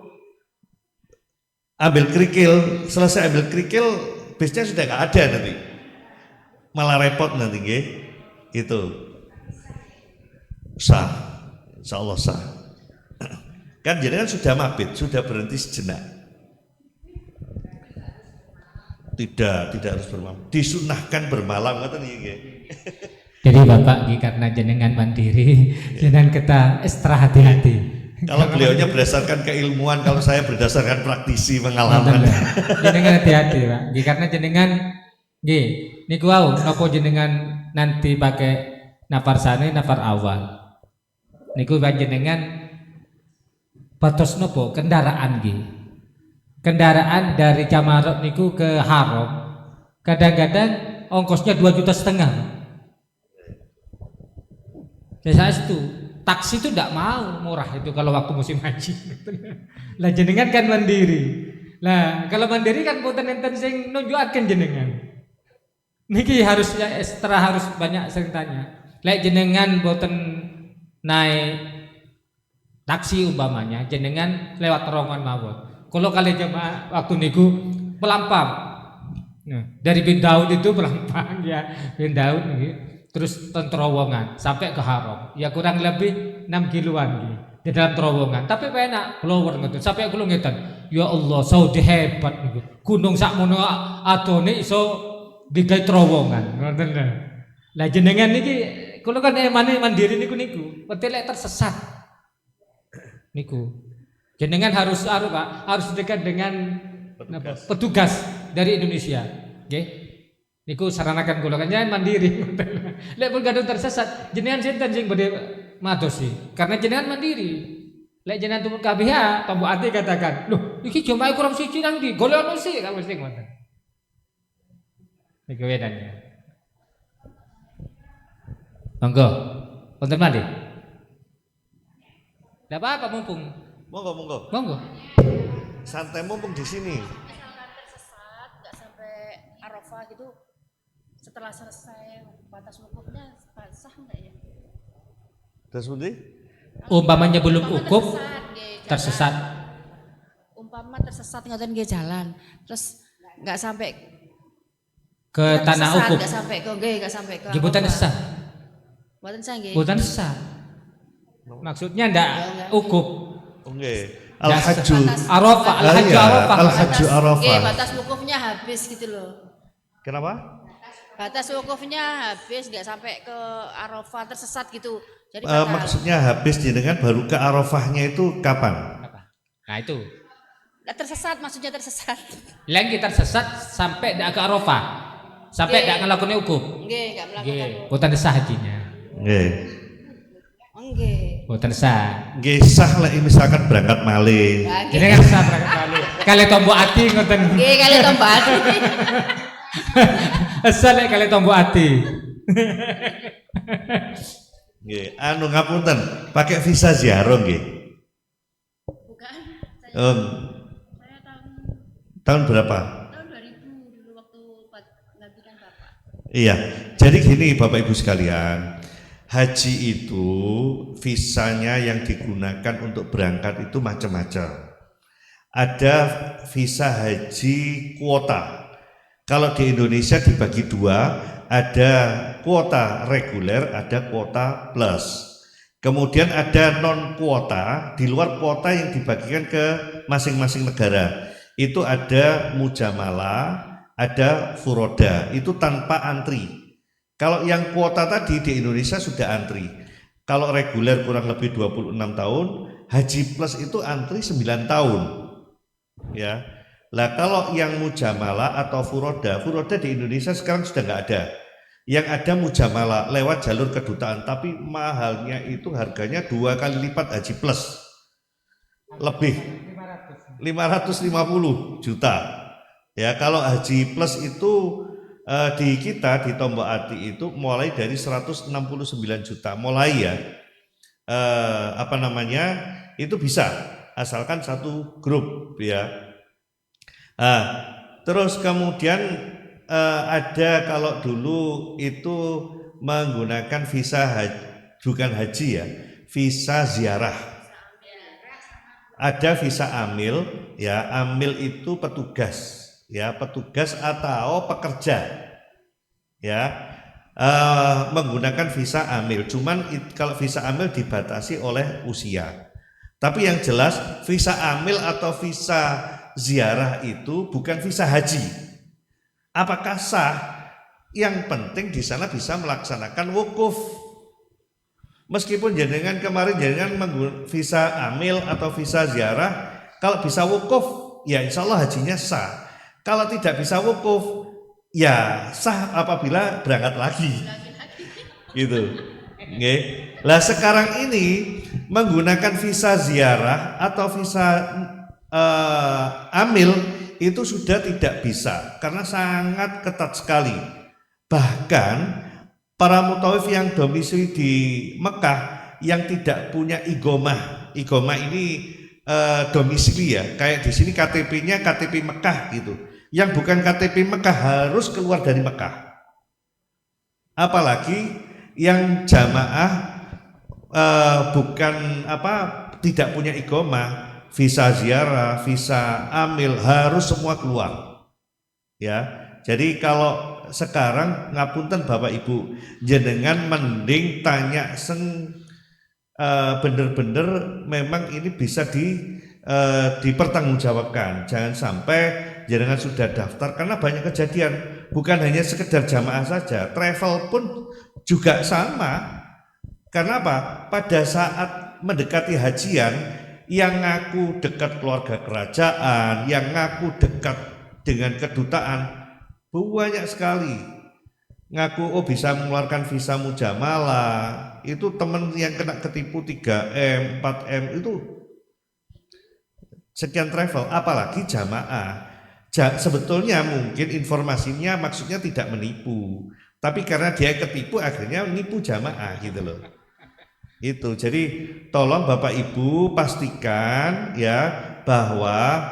ambil kerikil, selesai ambil kerikil bisnya sudah nggak ada nanti, malah repot nanti itu sah, insya Allah sah. Kan jenengan sudah mabit, sudah berhenti sejenak. Tidak harus bermalam, disunahkan bermalam kata nih. Jadi Bapak karena jenengan mandiri, jenengan kita ekstra hati-hati. Kalau beliaunya berdasarkan keilmuan, kalau saya berdasarkan praktisi pengalaman. Jenengan hati-hati Pak, karena jenengan niku wau napa jenengan nanti pakai nafar sane nafar awal. Niku jenengan batas nopo kendaraan kendaraan dari Jamarot niku ke Haram kadang-kadang ongkosnya 2,5 juta. Saya itu taksi itu tidak mau murah itu kalau waktu musim haji. Lah jenengan kan mandiri. Lah kalau mandiri kan boten enten sing nunjukaken jenengan. Niki harus ekstra, harus banyak sing tanya. Lek jenengan boten naik taksi umpamanya, jenengan lewat terowongan mawon. Kalau kali jemaah waktu niku pelampang. Nah, dari bin Daud itu pelampang ya, bin Daud terus terowongan sampai ke Haram. Ya kurang lebih 6 kiloan di dalam terowongan. Tapi enak, blower ngoten. Sampai kula ngeten. Ya Allah, Saudi hebat niku. Gunung sakmono adone iso digawe terowongan. Ngoten lho. Lah jenengan niki kula kan emane mandiri niku. Penting lek tersesat. Niku. Jenengan harus Pak, harus dekat dengan petugas dari Indonesia. Nggih. Niku saranakan kula kan jangan mandiri. Lek pun kadung tersesat, jenengan sinten sing badhe madosi? Karena jenengan mandiri. Lek jenengan tumpuk KBH, tombok ati katakan, "Loh, iki jamaah kurang suci nang ndi? Golek ono sih," kan mesti ngoten. Niku wedane. Monggo. Wonten mandi? Enggak apa-apa mumpung. Monggo. Monggo. Santai mumpung di sini. Misalkan tersesat nggak sampai Arafah gitu, setelah selesai batas wukufnya sah nggak ya? Terus pundi? Umpamanya belum ukuf nggih, tersesat. Umpama tersesat ngoten nggih jalan, terus nggak sampai Ke tanah tersesat, ukuf. nggak sampai ke Jemputan Arafah. sah. Mboten sah nggih. Bukan sah. Maksudnya ndak ukuf. Nggih. Al-Hajju Arafah, Al-Hajju Iya, Arafah. Al-Hajju Arafah. Nggih, batas wukufnya habis gitu loh. Kenapa? Batas wukufnya habis nggak sampai ke Arafah, tersesat gitu. Jadi batal. Maksudnya habis jenengan baru ke Arafahnya itu kapan? Nah itu. Tersesat, maksudnya tersesat. Lagi tersesat sampai ndak ke Arafah. Sampai ndak ngelakoni ukuf. Nggih, nggak melakukan. Nggih, boten sah hajinya. Nggih. Nggih. Boten sah. Nggih sah lek misalkan berangkat malih. Jadi kan sah berangkat kali. Kali tombok ati ngoten. Nggih, kali tombok ati. Asal lek kali tombok ati. Nggih, anu ngapunten, pakai visa ziarah nggih. Bukan. Saya tahun berapa? Tahun 2000 dulu waktu gantikan Bapak. Iya, jadi gini Bapak Ibu sekalian, haji itu visanya yang digunakan untuk berangkat itu macam-macam. Ada visa haji kuota. Kalau di Indonesia dibagi dua, ada kuota reguler, ada kuota plus. Kemudian ada non kuota, di luar kuota yang dibagikan ke masing-masing negara. Itu ada mujamalah, ada furoda, itu tanpa antri. Kalau yang kuota tadi di Indonesia sudah antri. Kalau reguler kurang lebih 26 tahun, haji plus itu antri 9 tahun. Ya. Lah kalau yang mujamalah atau furoda di Indonesia sekarang sudah nggak ada. Yang ada mujamalah lewat jalur kedutaan, tapi mahalnya itu harganya 2 kali lipat haji plus. Lebih 550 juta. Ya, kalau haji plus itu di kita di Tombok Ati itu mulai dari 169 juta mulai ya. Itu bisa asalkan satu grup ya. Terus kemudian ada kalau dulu itu menggunakan visa bukan haji ya, visa ziarah. Ada visa amil ya, amil itu petugas ya, petugas atau pekerja ya, menggunakan visa amil. Cuman kalau visa amil dibatasi oleh usia. Tapi yang jelas visa amil atau visa ziarah itu bukan visa haji. Apakah sah? Yang penting di sana bisa melaksanakan wukuf. Meskipun jenengan kemarin jenengan menggunakan visa amil atau visa ziarah, kalau bisa wukuf, ya insya Allah hajinya sah. Kalau tidak bisa wukuf, ya sah apabila berangkat lagi. Gitu. Nggih. Lah sekarang ini menggunakan visa ziarah atau visa amil itu sudah tidak bisa karena sangat ketat sekali. Bahkan para mutawif yang domisili di Mekah yang tidak punya igomah ini domisili ya, kayak di sini KTP-nya KTP Mekah gitu. Yang bukan KTP Mekah harus keluar dari Mekah. Apalagi yang jamaah tidak punya igomah, visa ziarah, visa amil harus semua keluar. Ya. Jadi kalau sekarang ngapunten Bapak Ibu, jenengan mending tanya bener-bener memang ini bisa dipertanggungjawabkan. Jangan sampai jenengan sudah daftar, karena banyak kejadian bukan hanya sekedar jamaah saja, travel pun juga sama. Karena apa? Pada saat mendekati hajian yang ngaku dekat keluarga kerajaan, yang ngaku dekat dengan kedutaan banyak sekali. Ngaku bisa mengeluarkan visa mujamalah, itu teman yang kena ketipu 3M, 4M itu sekian travel, apalagi jamaah. Sebetulnya mungkin informasinya maksudnya tidak menipu, tapi karena dia ketipu akhirnya menipu jamaah gitu loh. Itu jadi tolong Bapak Ibu pastikan ya bahwa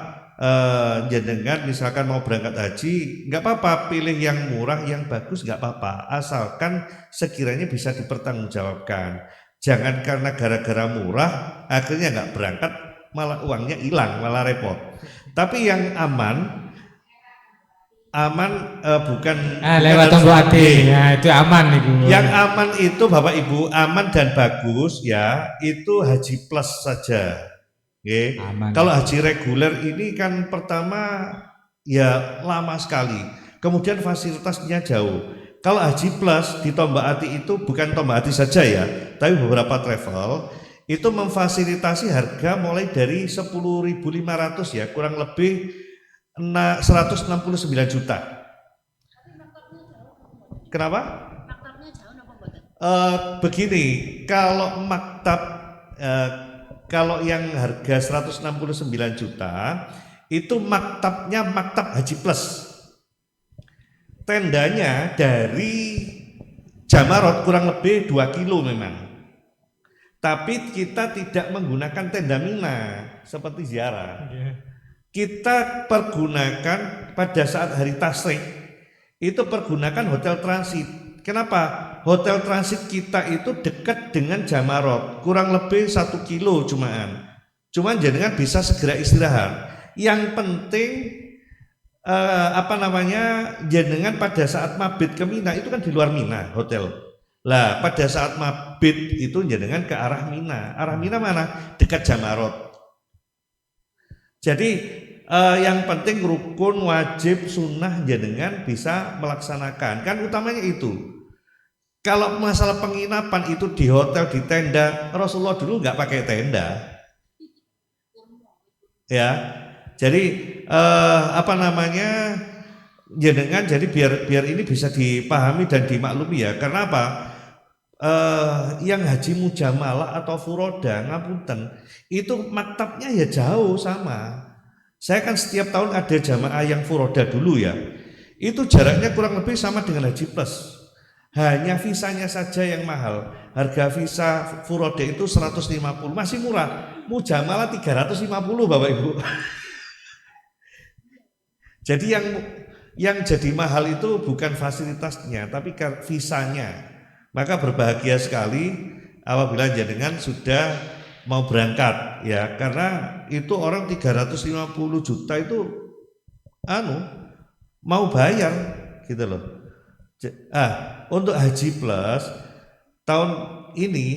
jenengan misalkan mau berangkat haji nggak apa-apa, pilih yang murah yang bagus nggak apa-apa, asalkan sekiranya bisa dipertanggungjawabkan. Jangan karena gara-gara murah akhirnya nggak berangkat malah uangnya hilang, malah repot. Tapi yang aman bukan lewat tombol hati ya, itu aman itu. Yang aman itu Bapak Ibu, aman dan bagus ya, itu haji plus saja. Oke. Kalau haji reguler ini kan pertama ya lama sekali, kemudian fasilitasnya jauh. Kalau haji plus di Tombak Ati itu bukan Tombak Ati saja ya, tapi beberapa travel itu memfasilitasi harga mulai dari 10.500 ya, kurang lebih 169 juta. Kenapa? Begini, kalau maktab kalau yang harga 169 juta itu maktabnya maktab haji plus. Tendanya dari Jamarot kurang lebih 2 kilo memang. Tapi kita tidak menggunakan tenda Mina seperti ziarah. Kita pergunakan pada saat hari tasrik itu pergunakan hotel transit. Kenapa? Hotel transit kita itu dekat dengan Jamarot, kurang lebih 1 kilo cuman jenengan bisa segera istirahat. Yang penting jenengan pada saat mabit ke Mina itu kan di luar Mina hotel. Lah pada saat mabit itu jenengan ke arah Mina. Arah Mina mana? Dekat Jamarot. Jadi yang penting rukun, wajib, sunnah jenengan bisa melaksanakan. Kan utamanya itu. Kalau masalah penginapan itu di hotel, di tenda, Rasulullah dulu nggak pakai tenda. Ya, jadi jenengan jadi biar ini bisa dipahami dan dimaklumi ya. Karena apa? Yang haji mujamalah atau furoda, ngapunten, itu maktabnya ya jauh sama. Saya kan setiap tahun ada jamaah yang furoda dulu ya. Itu jaraknya kurang lebih sama dengan haji plus. Hanya visanya saja yang mahal. Harga visa furoda itu 150, masih murah. Mujamalah 350 Bapak Ibu. Jadi yang jadi mahal itu bukan fasilitasnya, tapi visanya. Maka berbahagia sekali apabila jenengan sudah mau berangkat ya, karena itu orang 350 juta itu mau bayar gitu loh. Untuk haji plus tahun ini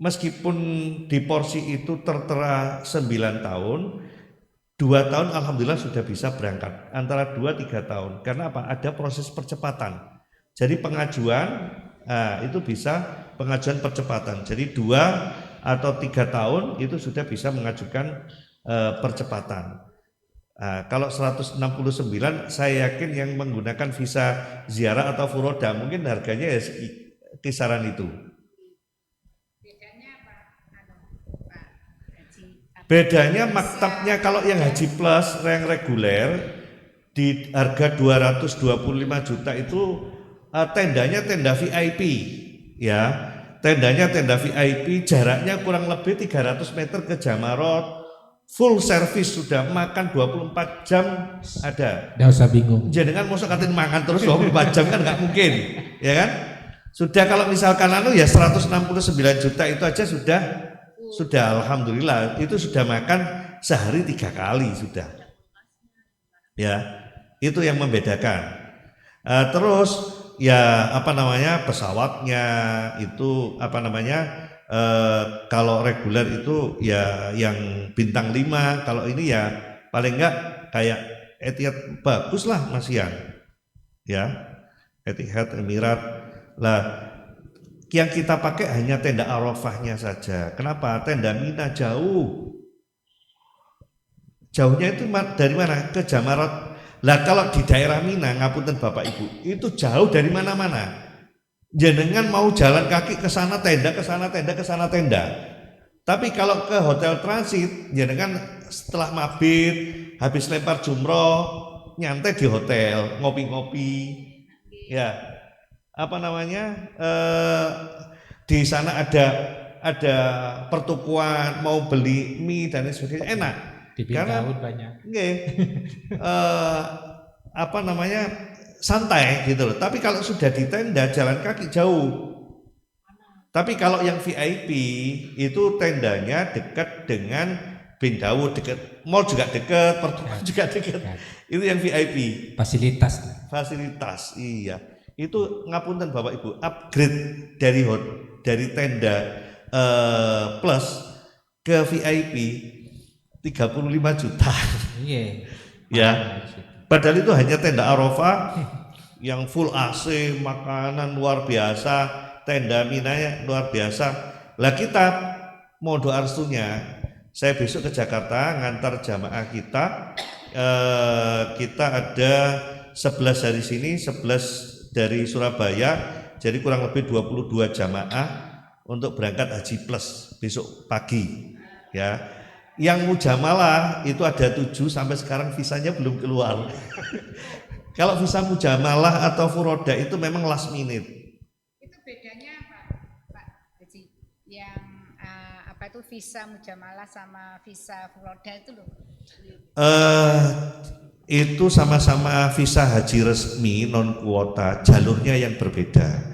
meskipun di porsi itu tertera 9 tahun, 2 tahun alhamdulillah sudah bisa berangkat, antara 2-3 tahun. Karena apa? Ada proses percepatan. Jadi pengajuan itu bisa pengajuan percepatan. Jadi 2 atau 3 tahun itu sudah bisa mengajukan percepatan. Kalau 169 saya yakin yang menggunakan visa ziarah atau furoda mungkin harganya ya kisaran itu. Bedanya maktabnya kalau yang haji plus yang reguler di harga 225 juta itu tendanya tenda VIP ya. Tendanya tenda VIP, jaraknya kurang lebih 300 meter ke Jamarot. Full service, sudah makan 24 jam ada. Nggak usah bingung. Jenengan mosok katin makan terus 24 jam kan nggak mungkin, ya kan? Sudah kalau misalkan ya 169 juta itu aja sudah alhamdulillah itu sudah makan sehari 3 kali sudah. Ya, itu yang membedakan. Terus ya pesawatnya itu kalau reguler itu ya yang bintang 5, kalau ini ya paling enggak kayak Etihad bagus lah masian ya, Etihad Emirat lah. Yang kita pakai hanya tenda Arafahnya saja. Kenapa? Tenda Mina jauh Jauhnya itu dari mana? Ke Jamarat. Lah kalau di daerah Mina, ngapunten Bapak Ibu, itu jauh dari mana-mana. Jenengan mau jalan kaki ke sana tenda, ke sana tenda, ke sana tenda. Tapi kalau ke hotel transit, jenengan setelah mabit, habis lempar jumroh, nyantai di hotel, ngopi-ngopi, ya, apa namanya? Di sana ada pertukuan, mau beli mie dan lain sebagainya, enak. Di Bintaun banyak. Apa namanya, santai gitu loh. Tapi kalau sudah di tenda jalan kaki jauh. Tapi kalau yang VIP itu tendanya dekat dengan Bintaun, dekat mall juga dekat, pertukuan juga dekat. Itu yang VIP. Fasilitas, iya. Itu ngapunten Bapak Ibu, upgrade dari tenda plus ke VIP 35 juta. Iya. Ya. Padahal itu hanya tenda Arafah yang full AC, makanan luar biasa, tenda Minanya luar biasa. Lah kita mau doa restunya, saya besok ke Jakarta ngantar jamaah kita. Kita ada 11 dari sini, 11 dari Surabaya, jadi kurang lebih 22 jamaah untuk berangkat haji plus besok pagi, ya. Yang mujamalah itu ada 7, sampai sekarang visanya belum keluar. Kalau visa mujamalah atau furoda itu memang last minute. Itu bedanya apa, Pak Haji? Yang apa itu visa mujamalah sama visa furoda itu loh? Itu sama-sama visa haji resmi non kuota, jalurnya yang berbeda.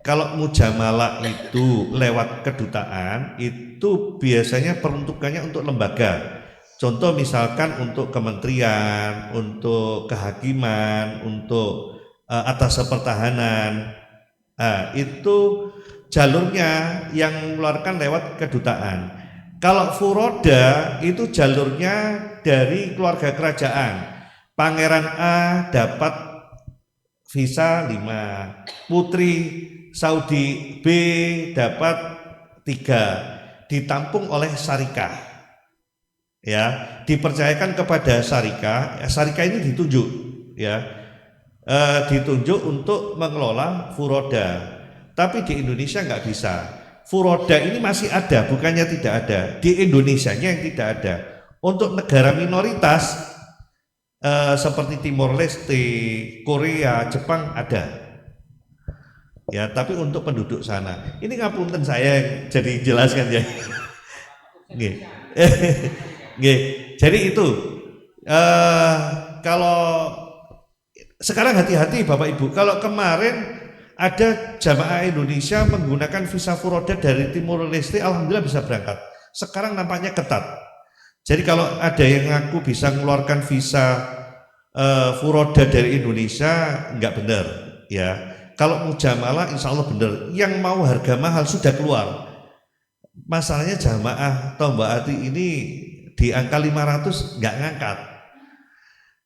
Kalau mujamalah itu lewat kedutaan, itu biasanya peruntukannya untuk lembaga. Contoh misalkan untuk kementerian, untuk kehakiman, untuk atas pertahanan. Itu jalurnya yang mengeluarkan lewat kedutaan. Kalau furoda itu jalurnya dari keluarga kerajaan. Pangeran A dapat visa 5, Putri Saudi B dapat 3, ditampung oleh syarikah, ya, dipercayakan kepada syarikah. Syarikah ini ditunjuk, ya, ditunjuk untuk mengelola furoda. Tapi di Indonesia nggak bisa. Furoda ini masih ada, bukannya tidak ada. Di Indonesianya yang tidak ada. Untuk negara minoritas seperti Timor Leste, Korea, Jepang ada. Ya, tapi untuk penduduk sana. Ini ngapunten saya jadi jelaskan ya. Nggih. Nggih. Jadi itu kalau sekarang hati-hati Bapak Ibu. Kalau kemarin ada jamaah Indonesia menggunakan visa furoda dari Timor Leste, alhamdulillah bisa berangkat. Sekarang nampaknya ketat. Jadi kalau ada yang ngaku bisa mengeluarkan visa furoda dari Indonesia, enggak benar, ya. Kalau mujamalah insya Allah benar. Yang mau harga mahal sudah keluar. Masalahnya jamaah atau Mbak Ati ini di angka 500 nggak ngangkat.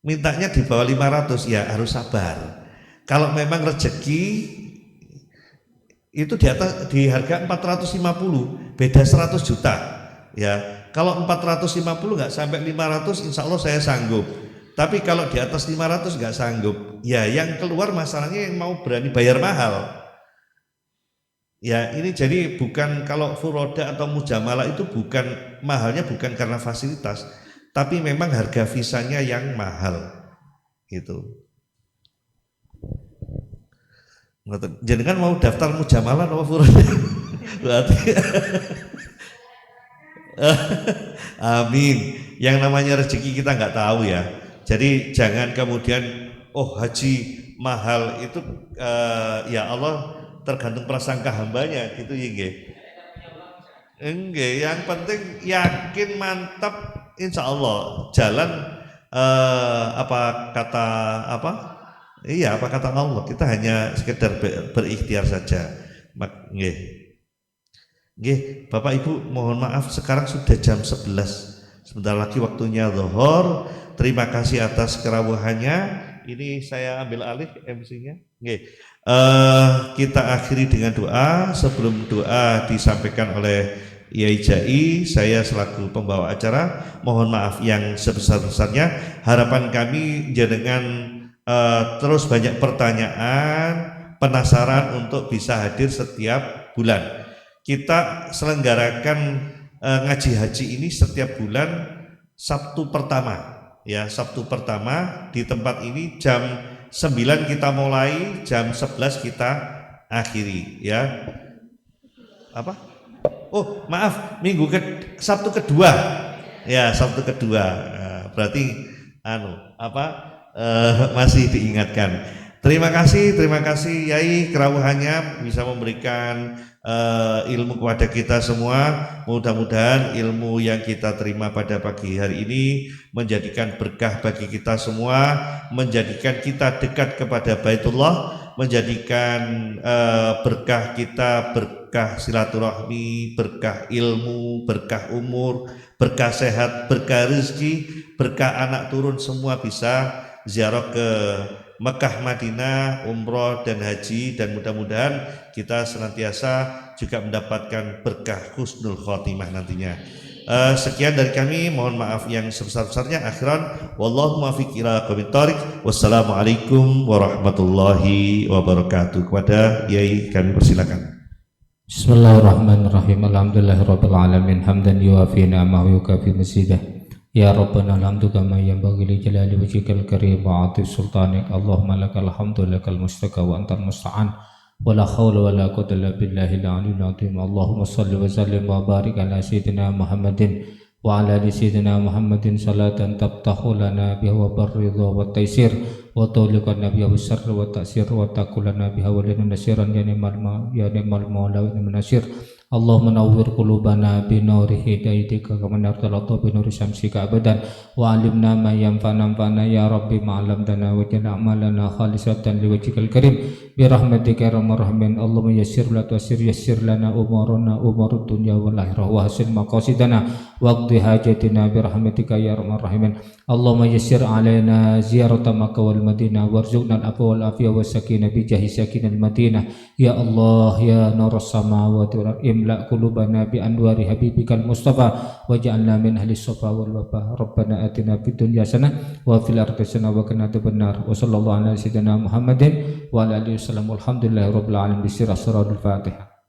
Mintanya di bawah 500, ya harus sabar. Kalau memang rezeki itu di harga 450, beda 100 juta. Ya, kalau 450 nggak sampai 500, insya Allah saya sanggup. Tapi kalau di atas 500 nggak sanggup. Ya, yang keluar masalahnya yang mau berani bayar mahal. Ya, ini jadi bukan kalau furoda atau mujamalah itu bukan mahalnya bukan karena fasilitas, tapi memang harga visanya yang mahal. Gitu. Jadi kan mau daftar mujamalah atau furoda? Berarti amin. Yang namanya rezeki kita nggak tahu ya. Jadi jangan kemudian haji mahal itu ya Allah tergantung prasangka hambanya gitu ya nggih. Enggak, yang penting yakin mantap insya Allah jalan apa kata Allah, kita hanya sekedar berikhtiar saja. Nggih. Nggih, Bapak Ibu mohon maaf sekarang sudah jam 11. Sebentar lagi waktunya zuhur. Terima kasih atas kerawuhannya. Ini saya ambil alih MC-nya. Nggih. Kita akhiri dengan doa. Sebelum doa disampaikan oleh Yai Jai, saya selaku pembawa acara mohon maaf yang sebesar-besarnya. Harapan kami jenengan terus banyak pertanyaan, penasaran untuk bisa hadir setiap bulan. Kita selenggarakan ngaji haji ini setiap bulan Sabtu pertama, ya, Sabtu pertama di tempat ini jam 9 kita mulai, jam 11 kita akhiri, ya. Apa? Oh, maaf, Sabtu kedua. Ya, Sabtu kedua. Berarti masih diingatkan. Terima kasih Yai kerawuhannya bisa memberikan ilmu kepada kita semua. Mudah-mudahan ilmu yang kita terima pada pagi hari ini menjadikan berkah bagi kita semua, menjadikan kita dekat kepada Baitullah, menjadikan berkah kita, berkah silaturahmi, berkah ilmu, berkah umur, berkah sehat, berkah rezeki, berkah anak turun, semua bisa ziarah ke Mekah, Madinah, umroh dan haji, dan mudah-mudahan kita senantiasa juga mendapatkan berkah husnul khotimah nantinya. Sekian dari kami, mohon maaf yang sebesar-besarnya. Akhiran, wallahu muwaffiq ila aqwamit thoriq. Wassalamualaikum warahmatullahi wabarakatuh. Kepada Yai kami persilakan. Bismillahirrahmanirrahim. Alhamdulillahirabbil alamin hamdan yuwafi ni'amahu yukafi mazidah. Ya Rabbana alhamdu kama yanbaghi li jalali wajhikal karim wa 'ati sultanik. Allahumma lakal hamdu lakal mustaka wa antal musta'an. Wala haula wala quwwata illa billahil aliyyil azim. Allahumma shalli wa sallim wa barik ala sayyidina Muhammadin wa ala ali sayyidina Muhammadin salatan tabtahu lana biha wa barridha wa taysir wa tawliqana biha wasarr wa ta'sir wa taqulana biha wa lana nasiran ya ni'mal maula wa ni'man nasir. Allahumma nawwir qulubana bi nuri hidayatika kama nartalata bi nuri syamsika abadan wa alimna ma yanfa'una ya rabbi ma'alamtana wa jalla amalana khalisatan liwajhikal karim bi rahmatika ya arhamar rahimin. Allahumma yassir la tu'assir, yassir lana umurana umurud dunya wal akhirah wa hasin maqasidana waqdi hajatina bi rahmatika ya arhamar rahimin. Allahumma yassir alaina ziyarata Makkah wal Madinah warzuqna al-afwa wal afiyah was sakinah bi jahi sakinal Madinah. Ya Allah ya nurus samawati wal ardi imla qulubana bi anwari habibikal mustafa waj'alna min ahli safa wal wafa. Rabbana atina fid dunya hasanah wa fil akhirati hasanah wa qina adzabannar. Wa sallallahu ala sayyidina Muhammadin wa ala alihi wasallam. Walhamdulillahirabbil alamin. Bismillahirrahmanirrahim. Fatihah.